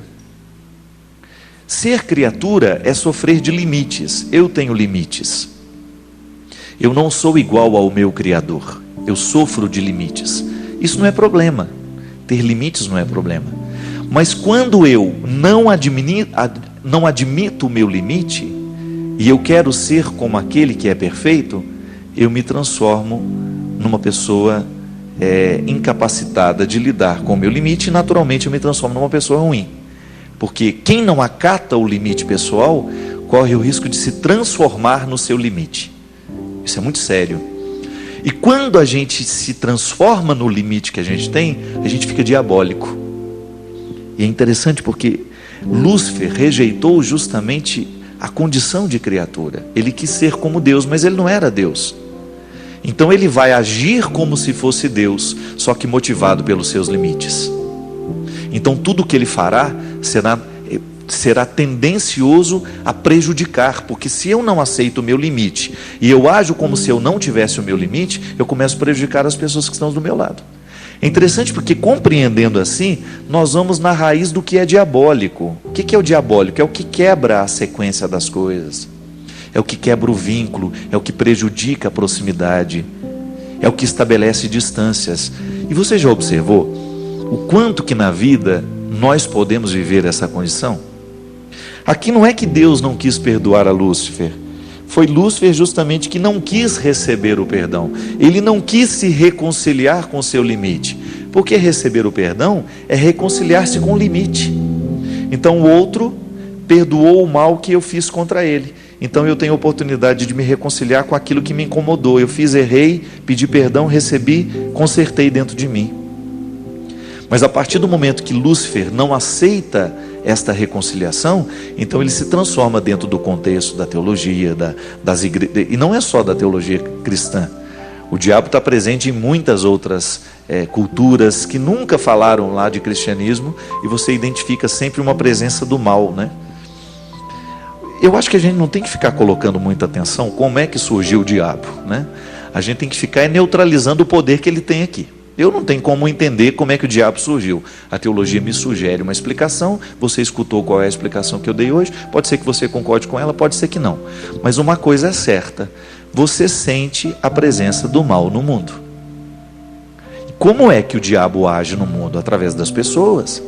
Ser criatura é sofrer de limites. Eu tenho limites. Eu não sou igual ao meu Criador. Eu sofro de limites. Isso não é problema. Ter limites não é problema. Mas quando eu não admito o meu limite, e eu quero ser como aquele que é perfeito, eu me transformo numa pessoa incapacitada de lidar com o meu limite, e naturalmente eu me transformo numa pessoa ruim. Porque quem não acata o limite pessoal, corre o risco de se transformar no seu limite. Isso é muito sério. E quando a gente se transforma no limite que a gente tem, a gente fica diabólico. E é interessante porque Lúcifer rejeitou justamente a condição de criatura. Ele quis ser como Deus, mas ele não era Deus. Então ele vai agir como se fosse Deus, só que motivado pelos seus limites. Então tudo que ele fará será tendencioso a prejudicar, porque se eu não aceito o meu limite, e eu ajo como se eu não tivesse o meu limite, eu começo a prejudicar as pessoas que estão do meu lado. É interessante porque, compreendendo assim, nós vamos na raiz do que é diabólico. O que é o diabólico? É o que quebra a sequência das coisas, é o que quebra o vínculo, é o que prejudica a proximidade, é o que estabelece distâncias. E você já observou o quanto que na vida nós podemos viver essa condição? Aqui não é que Deus não quis perdoar a Lúcifer, foi Lúcifer justamente que não quis receber o perdão. Ele não quis se reconciliar com o seu limite, porque receber o perdão é reconciliar-se com o limite. Então o outro perdoou o mal que eu fiz contra ele, então eu tenho a oportunidade de me reconciliar com aquilo que me incomodou. Eu fiz, errei, pedi perdão, recebi, consertei dentro de mim. Mas a partir do momento que Lúcifer não aceita esta reconciliação, então ele se transforma dentro do contexto da teologia, das igrejas, e não é só da teologia cristã. O diabo está presente em muitas outras culturas que nunca falaram lá de cristianismo, e você identifica sempre uma presença do mal, né? Eu acho que a gente não tem que ficar colocando muita atenção como é que surgiu o diabo, né? A gente tem que ficar neutralizando o poder que ele tem aqui. Eu não tenho como entender como é que o diabo surgiu. A teologia me sugere uma explicação. Você escutou qual é a explicação que eu dei hoje. Pode ser que você concorde com ela, pode ser que não. Mas uma coisa é certa: você sente a presença do mal no mundo. E como é que o diabo age no mundo? Através das pessoas.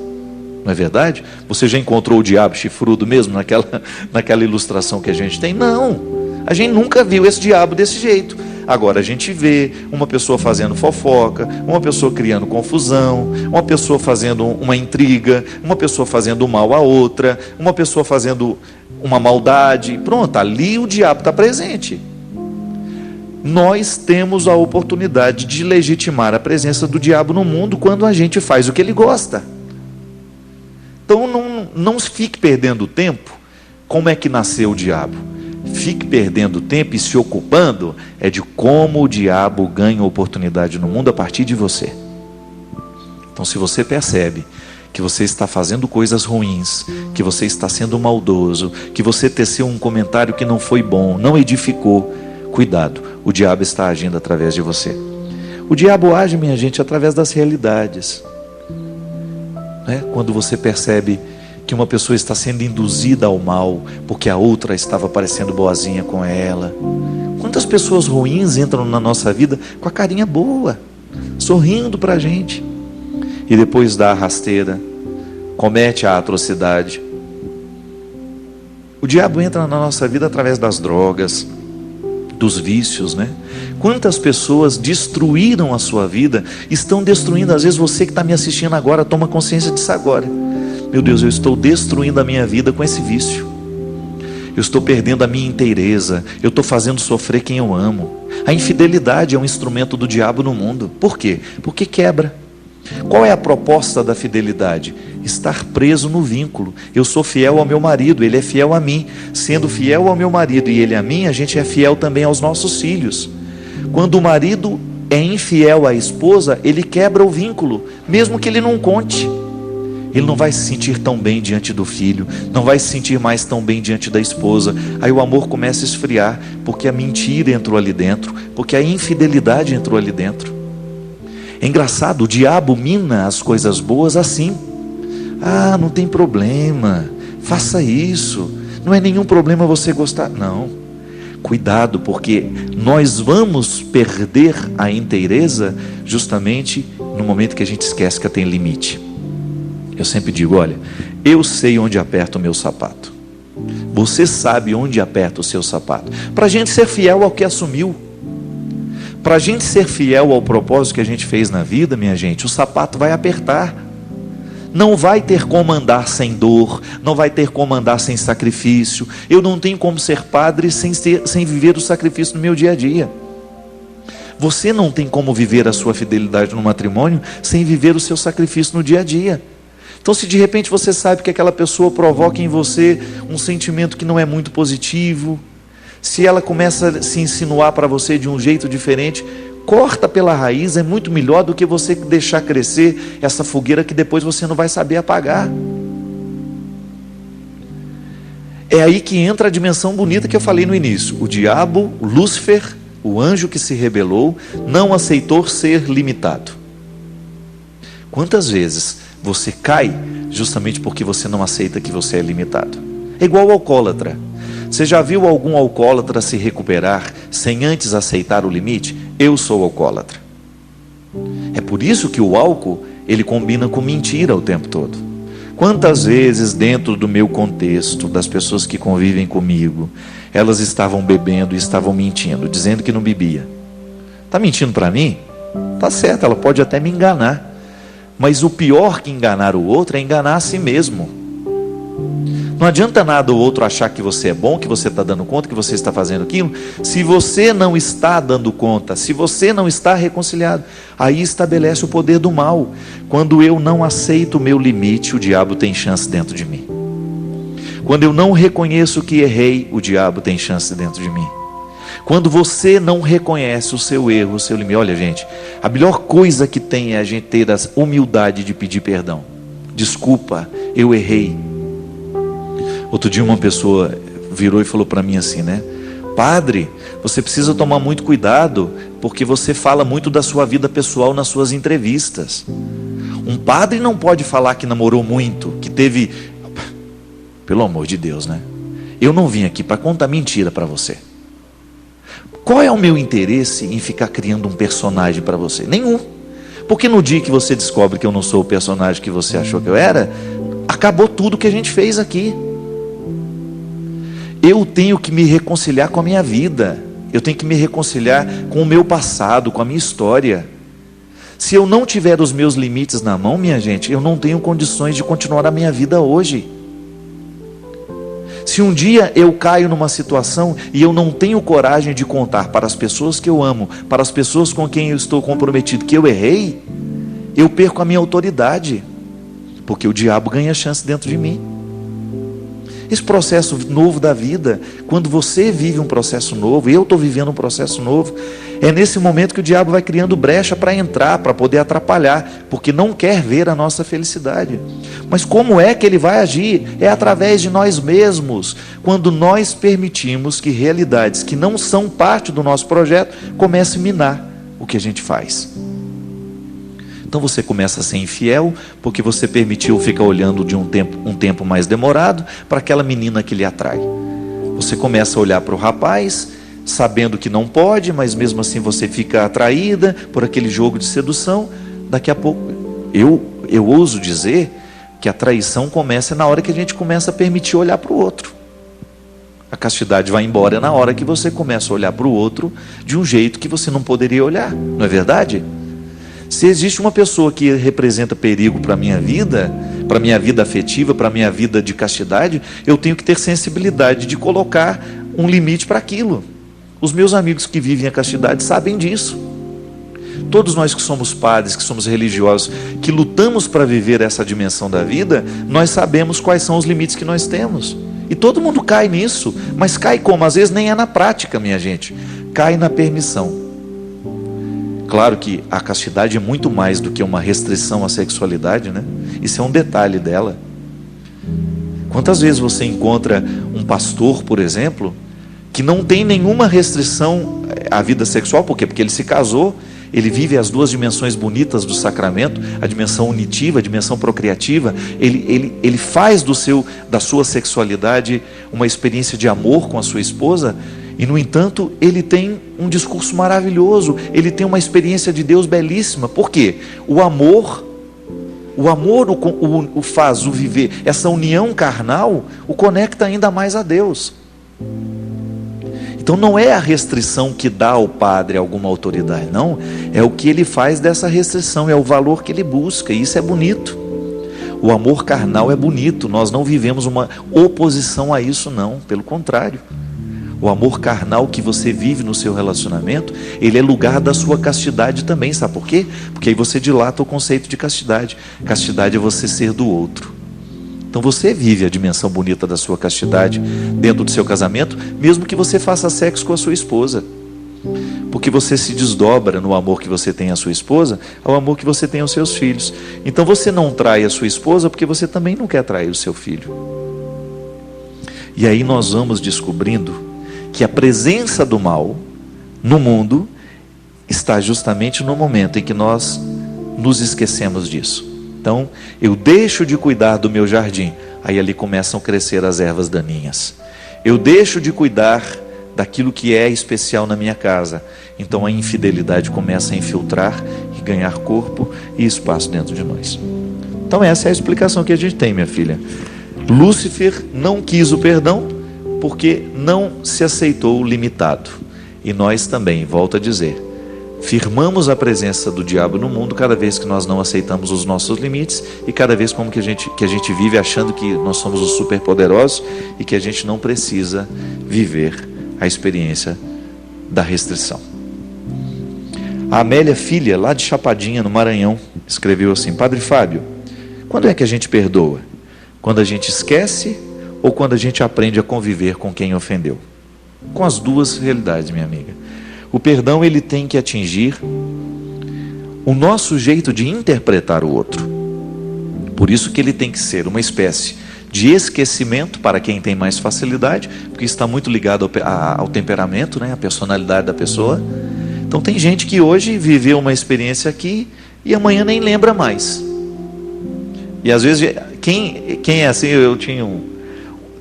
Não é verdade? Você já encontrou o diabo chifrudo mesmo naquela ilustração que a gente tem? Não. A gente nunca viu esse diabo desse jeito. Agora a gente vê uma pessoa fazendo fofoca, uma pessoa criando confusão, uma pessoa fazendo uma intriga, uma pessoa fazendo mal a outra, uma pessoa fazendo uma maldade. Pronto, ali o diabo está presente. Nós temos a oportunidade de legitimar a presença do diabo no mundo quando a gente faz o que ele gosta. Então não fique perdendo tempo. Como é que nasceu o diabo? Fique perdendo tempo e se ocupando de como o diabo ganha oportunidade no mundo a partir de você. Então, se você percebe que você está fazendo coisas ruins, que você está sendo maldoso, que você teceu um comentário que não foi bom, não edificou, cuidado, o diabo está agindo através de você. O diabo age, minha gente, através das realidades, né? Quando você percebe que uma pessoa está sendo induzida ao mal porque a outra estava parecendo boazinha com ela. Quantas pessoas ruins entram na nossa vida com a carinha boa, sorrindo para a gente, e depois dá a rasteira, comete a atrocidade. O diabo entra na nossa vida através das drogas, dos vícios, né? Quantas pessoas destruíram a sua vida, estão destruindo. Às vezes você que está me assistindo agora, toma consciência disso agora. Meu Deus, eu estou destruindo a minha vida com esse vício. Eu estou perdendo a minha inteireza. Eu estou fazendo sofrer quem eu amo. A infidelidade é um instrumento do diabo no mundo. Por quê? Porque quebra. Qual é a proposta da fidelidade? Estar preso no vínculo. Eu sou fiel ao meu marido, ele é fiel a mim. Sendo fiel ao meu marido e ele a mim, a gente é fiel também aos nossos filhos. Quando o marido é infiel à esposa, ele quebra o vínculo, mesmo que ele não conte. Ele não vai se sentir tão bem diante do filho, não vai se sentir mais tão bem diante da esposa. Aí o amor começa a esfriar, porque a mentira entrou ali dentro, porque a infidelidade entrou ali dentro. É engraçado, o diabo mina as coisas boas assim. Ah, não tem problema, faça isso, não é nenhum problema você gostar. Não. Cuidado, porque nós vamos perder a inteireza justamente no momento que a gente esquece que tem limite. Eu sempre digo, olha, eu sei onde aperta o meu sapato. Você sabe onde aperta o seu sapato. Para a gente ser fiel ao que assumiu, para a gente ser fiel ao propósito que a gente fez na vida, minha gente, o sapato vai apertar. Não vai ter como andar sem dor, não vai ter como andar sem sacrifício. Eu não tenho como ser padre sem viver o sacrifício no meu dia a dia. Você não tem como viver a sua fidelidade no matrimônio sem viver o seu sacrifício no dia a dia. Então, se de repente você sabe que aquela pessoa provoca em você um sentimento que não é muito positivo, se ela começa a se insinuar para você de um jeito diferente, corta pela raiz, é muito melhor do que você deixar crescer essa fogueira que depois você não vai saber apagar. É aí que entra a dimensão bonita que eu falei no início. O diabo, o Lúcifer, o anjo que se rebelou, não aceitou ser limitado. Quantas vezes você cai justamente porque você não aceita que você é limitado? É igual ao alcoólatra. Você já viu algum alcoólatra se recuperar sem antes aceitar o limite? Eu sou alcoólatra. É por isso que o álcool, ele combina com mentira o tempo todo. Quantas vezes dentro do meu contexto, das pessoas que convivem comigo, elas estavam bebendo e estavam mentindo, dizendo que não bebia. Está mentindo para mim? Tá certo, ela pode até me enganar. Mas o pior que enganar o outro é enganar a si mesmo. Não adianta nada o outro achar que você é bom, que você está dando conta, que você está fazendo aquilo, se você não está dando conta, se você não está reconciliado. Aí estabelece o poder do mal. Quando eu não aceito o meu limite, o diabo tem chance dentro de mim. Quando eu não reconheço que errei, o diabo tem chance dentro de mim. Quando você não reconhece o seu erro, o seu limite. Olha, gente, a melhor coisa que tem é a gente ter a humildade de pedir perdão. Desculpa, eu errei. Outro dia uma pessoa virou e falou para mim assim, né? Padre, você precisa tomar muito cuidado, porque você fala muito da sua vida pessoal nas suas entrevistas. Um padre não pode falar que namorou muito, que teve... Pelo amor de Deus, né? Eu não vim aqui para contar mentira para você. Qual é o meu interesse em ficar criando um personagem para você? Nenhum. Porque no dia que você descobre que eu não sou o personagem que você achou que eu era, acabou tudo que a gente fez aqui. Eu tenho que me reconciliar com a minha vida. Eu tenho que me reconciliar com o meu passado, com a minha história. Se eu não tiver os meus limites na mão, minha gente, eu não tenho condições de continuar a minha vida hoje. Se um dia eu caio numa situação e eu não tenho coragem de contar para as pessoas que eu amo, para as pessoas com quem eu estou comprometido, que eu errei, eu perco a minha autoridade, porque o diabo ganha chance dentro de mim. Esse processo novo da vida, quando você vive um processo novo, eu estou vivendo um processo novo, é nesse momento que o diabo vai criando brecha para entrar, para poder atrapalhar, porque não quer ver a nossa felicidade. Mas como é que ele vai agir? É através de nós mesmos, quando nós permitimos que realidades que não são parte do nosso projeto comecem a minar o que a gente faz. Então você começa a ser infiel, porque você permitiu ficar olhando de um tempo mais demorado para aquela menina que lhe atrai. Você começa a olhar para o rapaz, sabendo que não pode, mas mesmo assim você fica atraída por aquele jogo de sedução. Daqui a pouco, eu ouso dizer que a traição começa na hora que a gente começa a permitir olhar para o outro. A castidade vai embora na hora que você começa a olhar para o outro de um jeito que você não poderia olhar, não é verdade? Se existe uma pessoa que representa perigo para a minha vida afetiva, para a minha vida de castidade, eu tenho que ter sensibilidade de colocar um limite para aquilo. Os meus amigos que vivem a castidade sabem disso. Todos nós que somos padres, que somos religiosos, que lutamos para viver essa dimensão da vida, nós sabemos quais são os limites que nós temos. E todo mundo cai nisso, mas cai como? Às vezes nem é na prática, minha gente. Cai na permissão. Claro que a castidade é muito mais do que uma restrição à sexualidade, né? Isso é um detalhe dela. Quantas vezes você encontra um pastor, por exemplo, que não tem nenhuma restrição à vida sexual? Por quê? Porque ele se casou, ele vive as duas dimensões bonitas do sacramento, a dimensão unitiva, a dimensão procriativa. Ele faz da sua sexualidade uma experiência de amor com a sua esposa, e no entanto ele tem um discurso maravilhoso, ele tem uma experiência de Deus belíssima. Por quê? O amor o faz o viver, essa união carnal o conecta ainda mais a Deus. Então não é a restrição que dá ao padre alguma autoridade, não, é o que ele faz dessa restrição, é o valor que ele busca, e isso é bonito. O amor carnal é bonito, nós não vivemos uma oposição a isso, não, pelo contrário. O amor carnal que você vive no seu relacionamento, ele é lugar da sua castidade também, sabe por quê? Porque aí você dilata o conceito de castidade. Castidade é você ser do outro. Então você vive a dimensão bonita da sua castidade dentro do seu casamento, mesmo que você faça sexo com a sua esposa. Porque você se desdobra no amor que você tem à sua esposa, ao amor que você tem aos seus filhos. Então você não trai a sua esposa porque você também não quer trair o seu filho. E aí nós vamos descobrindo que a presença do mal no mundo está justamente no momento em que nós nos esquecemos disso. Então, eu deixo de cuidar do meu jardim, aí ali começam a crescer as ervas daninhas. Eu deixo de cuidar daquilo que é especial na minha casa, então a infidelidade começa a infiltrar e ganhar corpo e espaço dentro de nós. Então essa é a explicação que a gente tem, minha filha. Lúcifer não quis o perdão porque não se aceitou limitado. E nós também, volto a dizer, firmamos a presença do diabo no mundo cada vez que nós não aceitamos os nossos limites, e cada vez como que a gente vive achando que nós somos os superpoderosos e que a gente não precisa viver a experiência da restrição. A Amélia Filha, lá de Chapadinha, no Maranhão, escreveu assim: Padre Fábio, quando é que a gente perdoa? Quando a gente esquece ou quando a gente aprende a conviver com quem ofendeu? Com as duas realidades, minha amiga. O perdão, ele tem que atingir o nosso jeito de interpretar o outro. Por isso que ele tem que ser uma espécie de esquecimento para quem tem mais facilidade, porque está muito ligado ao temperamento, né, à personalidade da pessoa. Então tem gente que hoje viveu uma experiência aqui e amanhã nem lembra mais. E às vezes, quem é assim,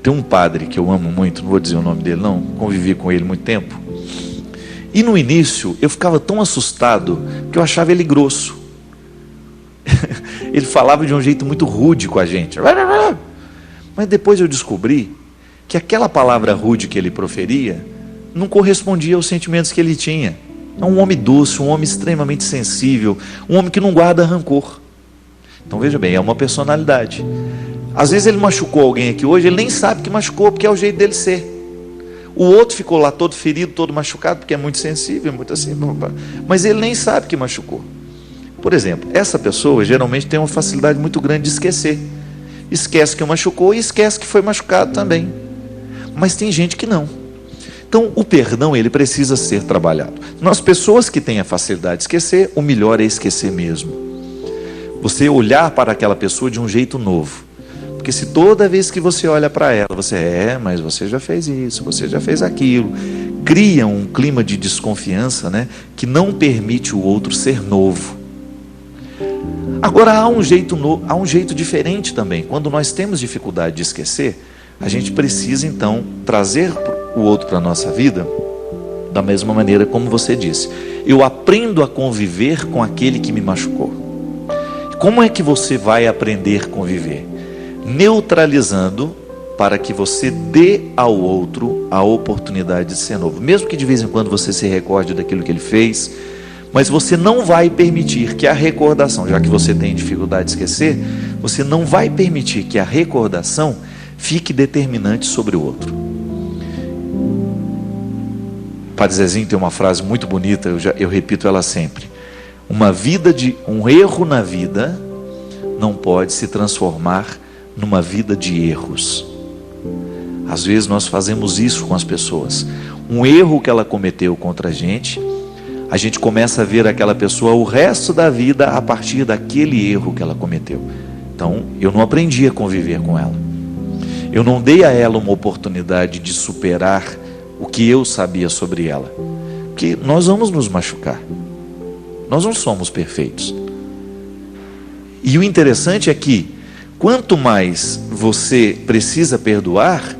tem um padre que eu amo muito, não vou dizer o nome dele não, convivi com ele muito tempo. E no início eu ficava tão assustado que eu achava ele grosso. Ele falava de um jeito muito rude com a gente. Mas depois eu descobri que aquela palavra rude que ele proferia não correspondia aos sentimentos que ele tinha. É um homem doce, um homem extremamente sensível, um homem que não guarda rancor. Então veja bem, é uma personalidade. Às vezes ele machucou alguém aqui hoje, ele nem sabe que machucou, porque é o jeito dele ser. O outro ficou lá todo ferido, todo machucado, porque é muito sensível, muito assim, mas ele nem sabe que machucou. Por exemplo, essa pessoa geralmente tem uma facilidade muito grande de esquecer. Esquece que machucou e esquece que foi machucado também. Mas tem gente que não. Então o perdão, ele precisa ser trabalhado. Nas pessoas que têm a facilidade de esquecer, o melhor é esquecer mesmo. Você olhar para aquela pessoa de um jeito novo. Porque se toda vez que você olha para ela, mas você já fez isso, você já fez aquilo, cria um clima de desconfiança, né, que não permite o outro ser novo. Agora há um jeito diferente também. Quando nós temos dificuldade de esquecer, a gente precisa então trazer o outro para a nossa vida da mesma maneira como você disse. Eu aprendo a conviver com aquele que me machucou. Como é que você vai aprender a conviver? Neutralizando, para que você dê ao outro a oportunidade de ser novo. Mesmo que de vez em quando você se recorde daquilo que ele fez, mas você não vai permitir que a recordação, já que você tem dificuldade de esquecer, você não vai permitir que a recordação fique determinante sobre o outro. O Padre Zezinho tem uma frase muito bonita, eu repito ela sempre: um erro na vida não pode se transformar numa vida de erros. Às vezes nós fazemos isso com as pessoas. Um erro que ela cometeu contra a gente, a gente começa a ver aquela pessoa o resto da vida a partir daquele erro que ela cometeu. Então, eu não aprendi a conviver com ela. Eu não dei a ela uma oportunidade de superar o que eu sabia sobre ela. Porque nós vamos nos machucar. Nós não somos perfeitos. E o interessante é que, quanto mais você precisa perdoar,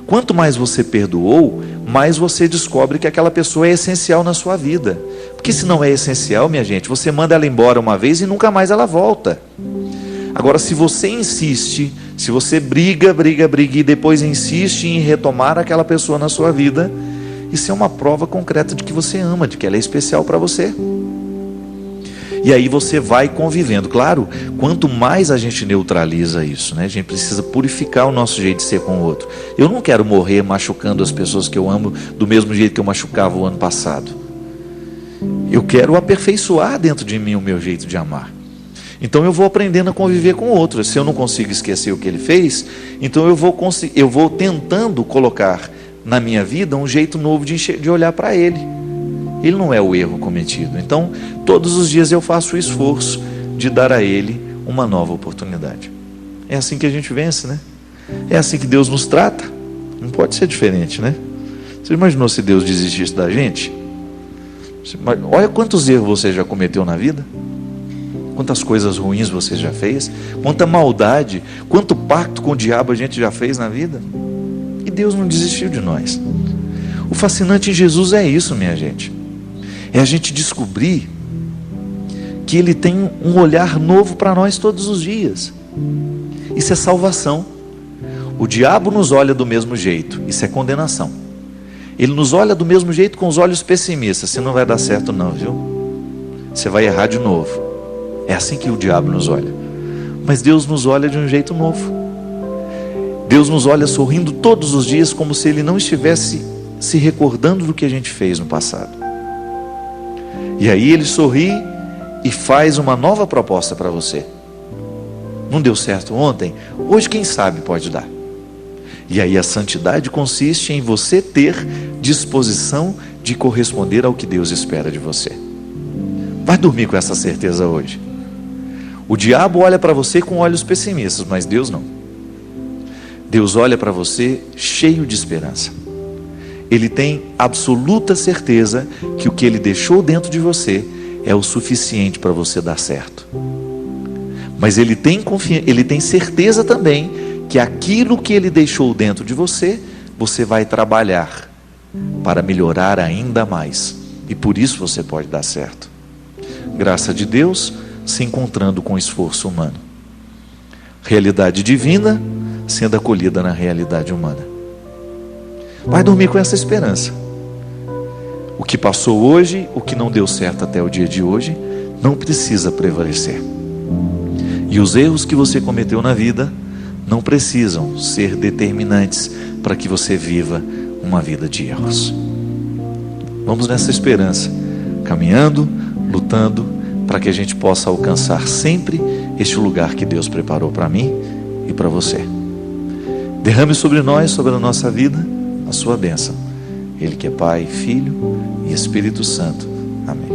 quanto mais você perdoou, mais você descobre que aquela pessoa é essencial na sua vida. Porque se não é essencial, minha gente, você manda ela embora uma vez e nunca mais ela volta. Agora, se você insiste, se você briga e depois insiste em retomar aquela pessoa na sua vida, isso é uma prova concreta de que você ama, de que ela é especial para você. E aí você vai convivendo. Claro, quanto mais a gente neutraliza isso, né? A gente precisa purificar o nosso jeito de ser com o outro. Eu não quero morrer machucando as pessoas que eu amo do mesmo jeito que eu machucava o ano passado. Eu quero aperfeiçoar dentro de mim o meu jeito de amar. Então eu vou aprendendo a conviver com o outro. Se eu não consigo esquecer o que ele fez, então eu vou tentando colocar na minha vida um jeito novo de olhar para ele. Ele não é o erro cometido. Então, todos os dias eu faço o esforço de dar a ele uma nova oportunidade. É assim que a gente vence, né? É assim que Deus nos trata. Não pode ser diferente, né? Você imaginou se Deus desistisse da gente? Olha quantos erros você já cometeu na vida. Quantas coisas ruins você já fez. Quanta maldade, quanto pacto com o diabo a gente já fez na vida. E Deus não desistiu de nós. O fascinante em Jesus é isso, minha gente. É a gente descobrir que Ele tem um olhar novo para nós todos os dias. Isso é salvação. O diabo nos olha do mesmo jeito. Isso é condenação. Ele nos olha do mesmo jeito com os olhos pessimistas. Você não vai dar certo não, viu? Você vai errar de novo. É assim que o diabo nos olha. Mas Deus nos olha de um jeito novo. Deus nos olha sorrindo todos os dias, como se Ele não estivesse se recordando do que a gente fez no passado. E aí Ele sorri e faz uma nova proposta para você. Não deu certo ontem? Hoje quem sabe pode dar. E aí a santidade consiste em você ter disposição de corresponder ao que Deus espera de você. Vai dormir com essa certeza hoje. O diabo olha para você com olhos pessimistas, mas Deus não. Deus olha para você cheio de esperança. Ele tem absoluta certeza que o que Ele deixou dentro de você é o suficiente para você dar certo. Mas Ele tem certeza também que aquilo que Ele deixou dentro de você, você vai trabalhar para melhorar ainda mais. E por isso você pode dar certo. Graça de Deus se encontrando com o esforço humano. Realidade divina sendo acolhida na realidade humana. Vai dormir com essa esperança. O que passou hoje, o que não deu certo até o dia de hoje, não precisa prevalecer. E os erros que você cometeu na vida não precisam ser determinantes para que você viva uma vida de erros. Vamos nessa esperança, caminhando, lutando, para que a gente possa alcançar sempre este lugar que Deus preparou para mim e para você. Derrame sobre nós, sobre a nossa vida, a sua bênção. Ele que é Pai, Filho e Espírito Santo. Amém.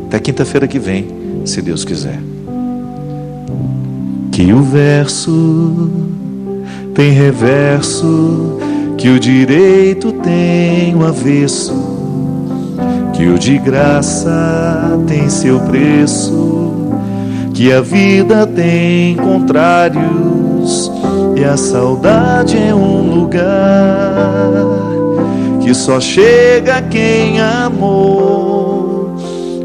Até quinta-feira que vem, se Deus quiser. Que o verso tem reverso, que o direito tem o avesso, que o de graça tem seu preço, que a vida tem contrários e a saudade é um lugar que só chega quem amou,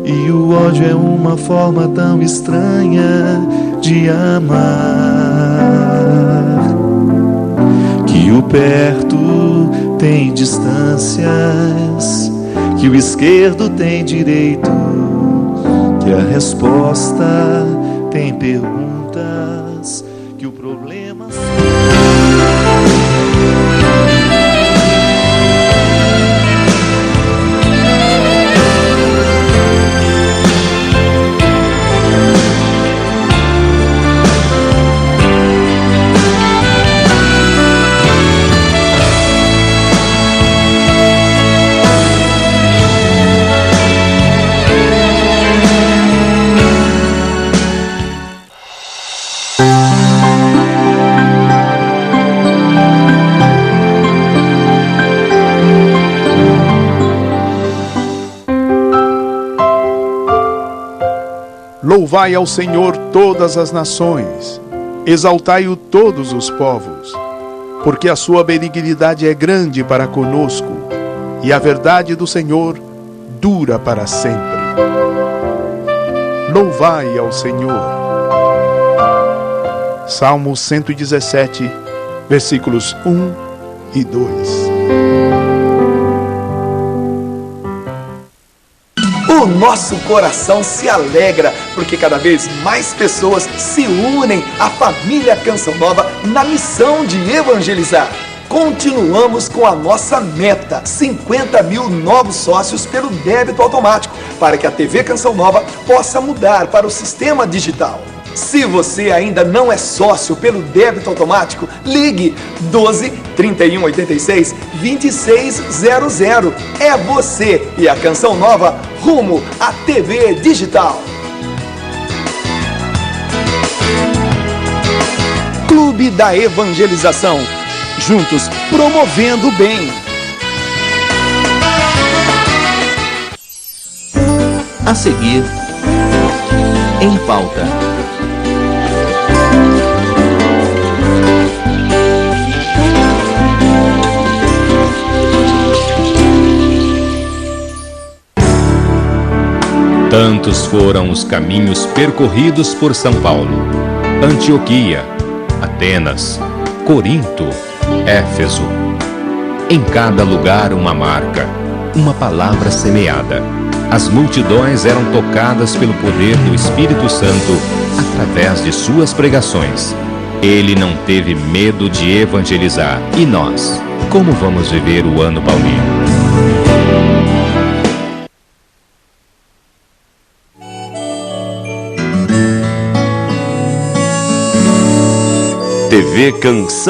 e o ódio é uma forma tão estranha de amar. Que o perto tem distâncias, que o esquerdo tem direito, que a resposta tem perguntas, que o problema... Louvai ao Senhor todas as nações, exaltai-o todos os povos, porque a sua benignidade é grande para conosco, e a verdade do Senhor dura para sempre. Louvai ao Senhor. Salmo 117, versículos 1 e 2. O nosso coração se alegra, porque cada vez mais pessoas se unem à família Canção Nova na missão de evangelizar. Continuamos com a nossa meta, 50 mil novos sócios pelo débito automático, para que a TV Canção Nova possa mudar para o sistema digital. Se você ainda não é sócio pelo débito automático, ligue 12 31 86 2600. É você e a Canção Nova rumo à TV digital. Clube da Evangelização. Juntos promovendo o bem. A seguir, em pauta. Tantos foram os caminhos percorridos por São Paulo: Antioquia, Atenas, Corinto, Éfeso. Em cada lugar uma marca, uma palavra semeada. As multidões eram tocadas pelo poder do Espírito Santo através de suas pregações. Ele não teve medo de evangelizar. E nós, como vamos viver o ano paulino? TV Canção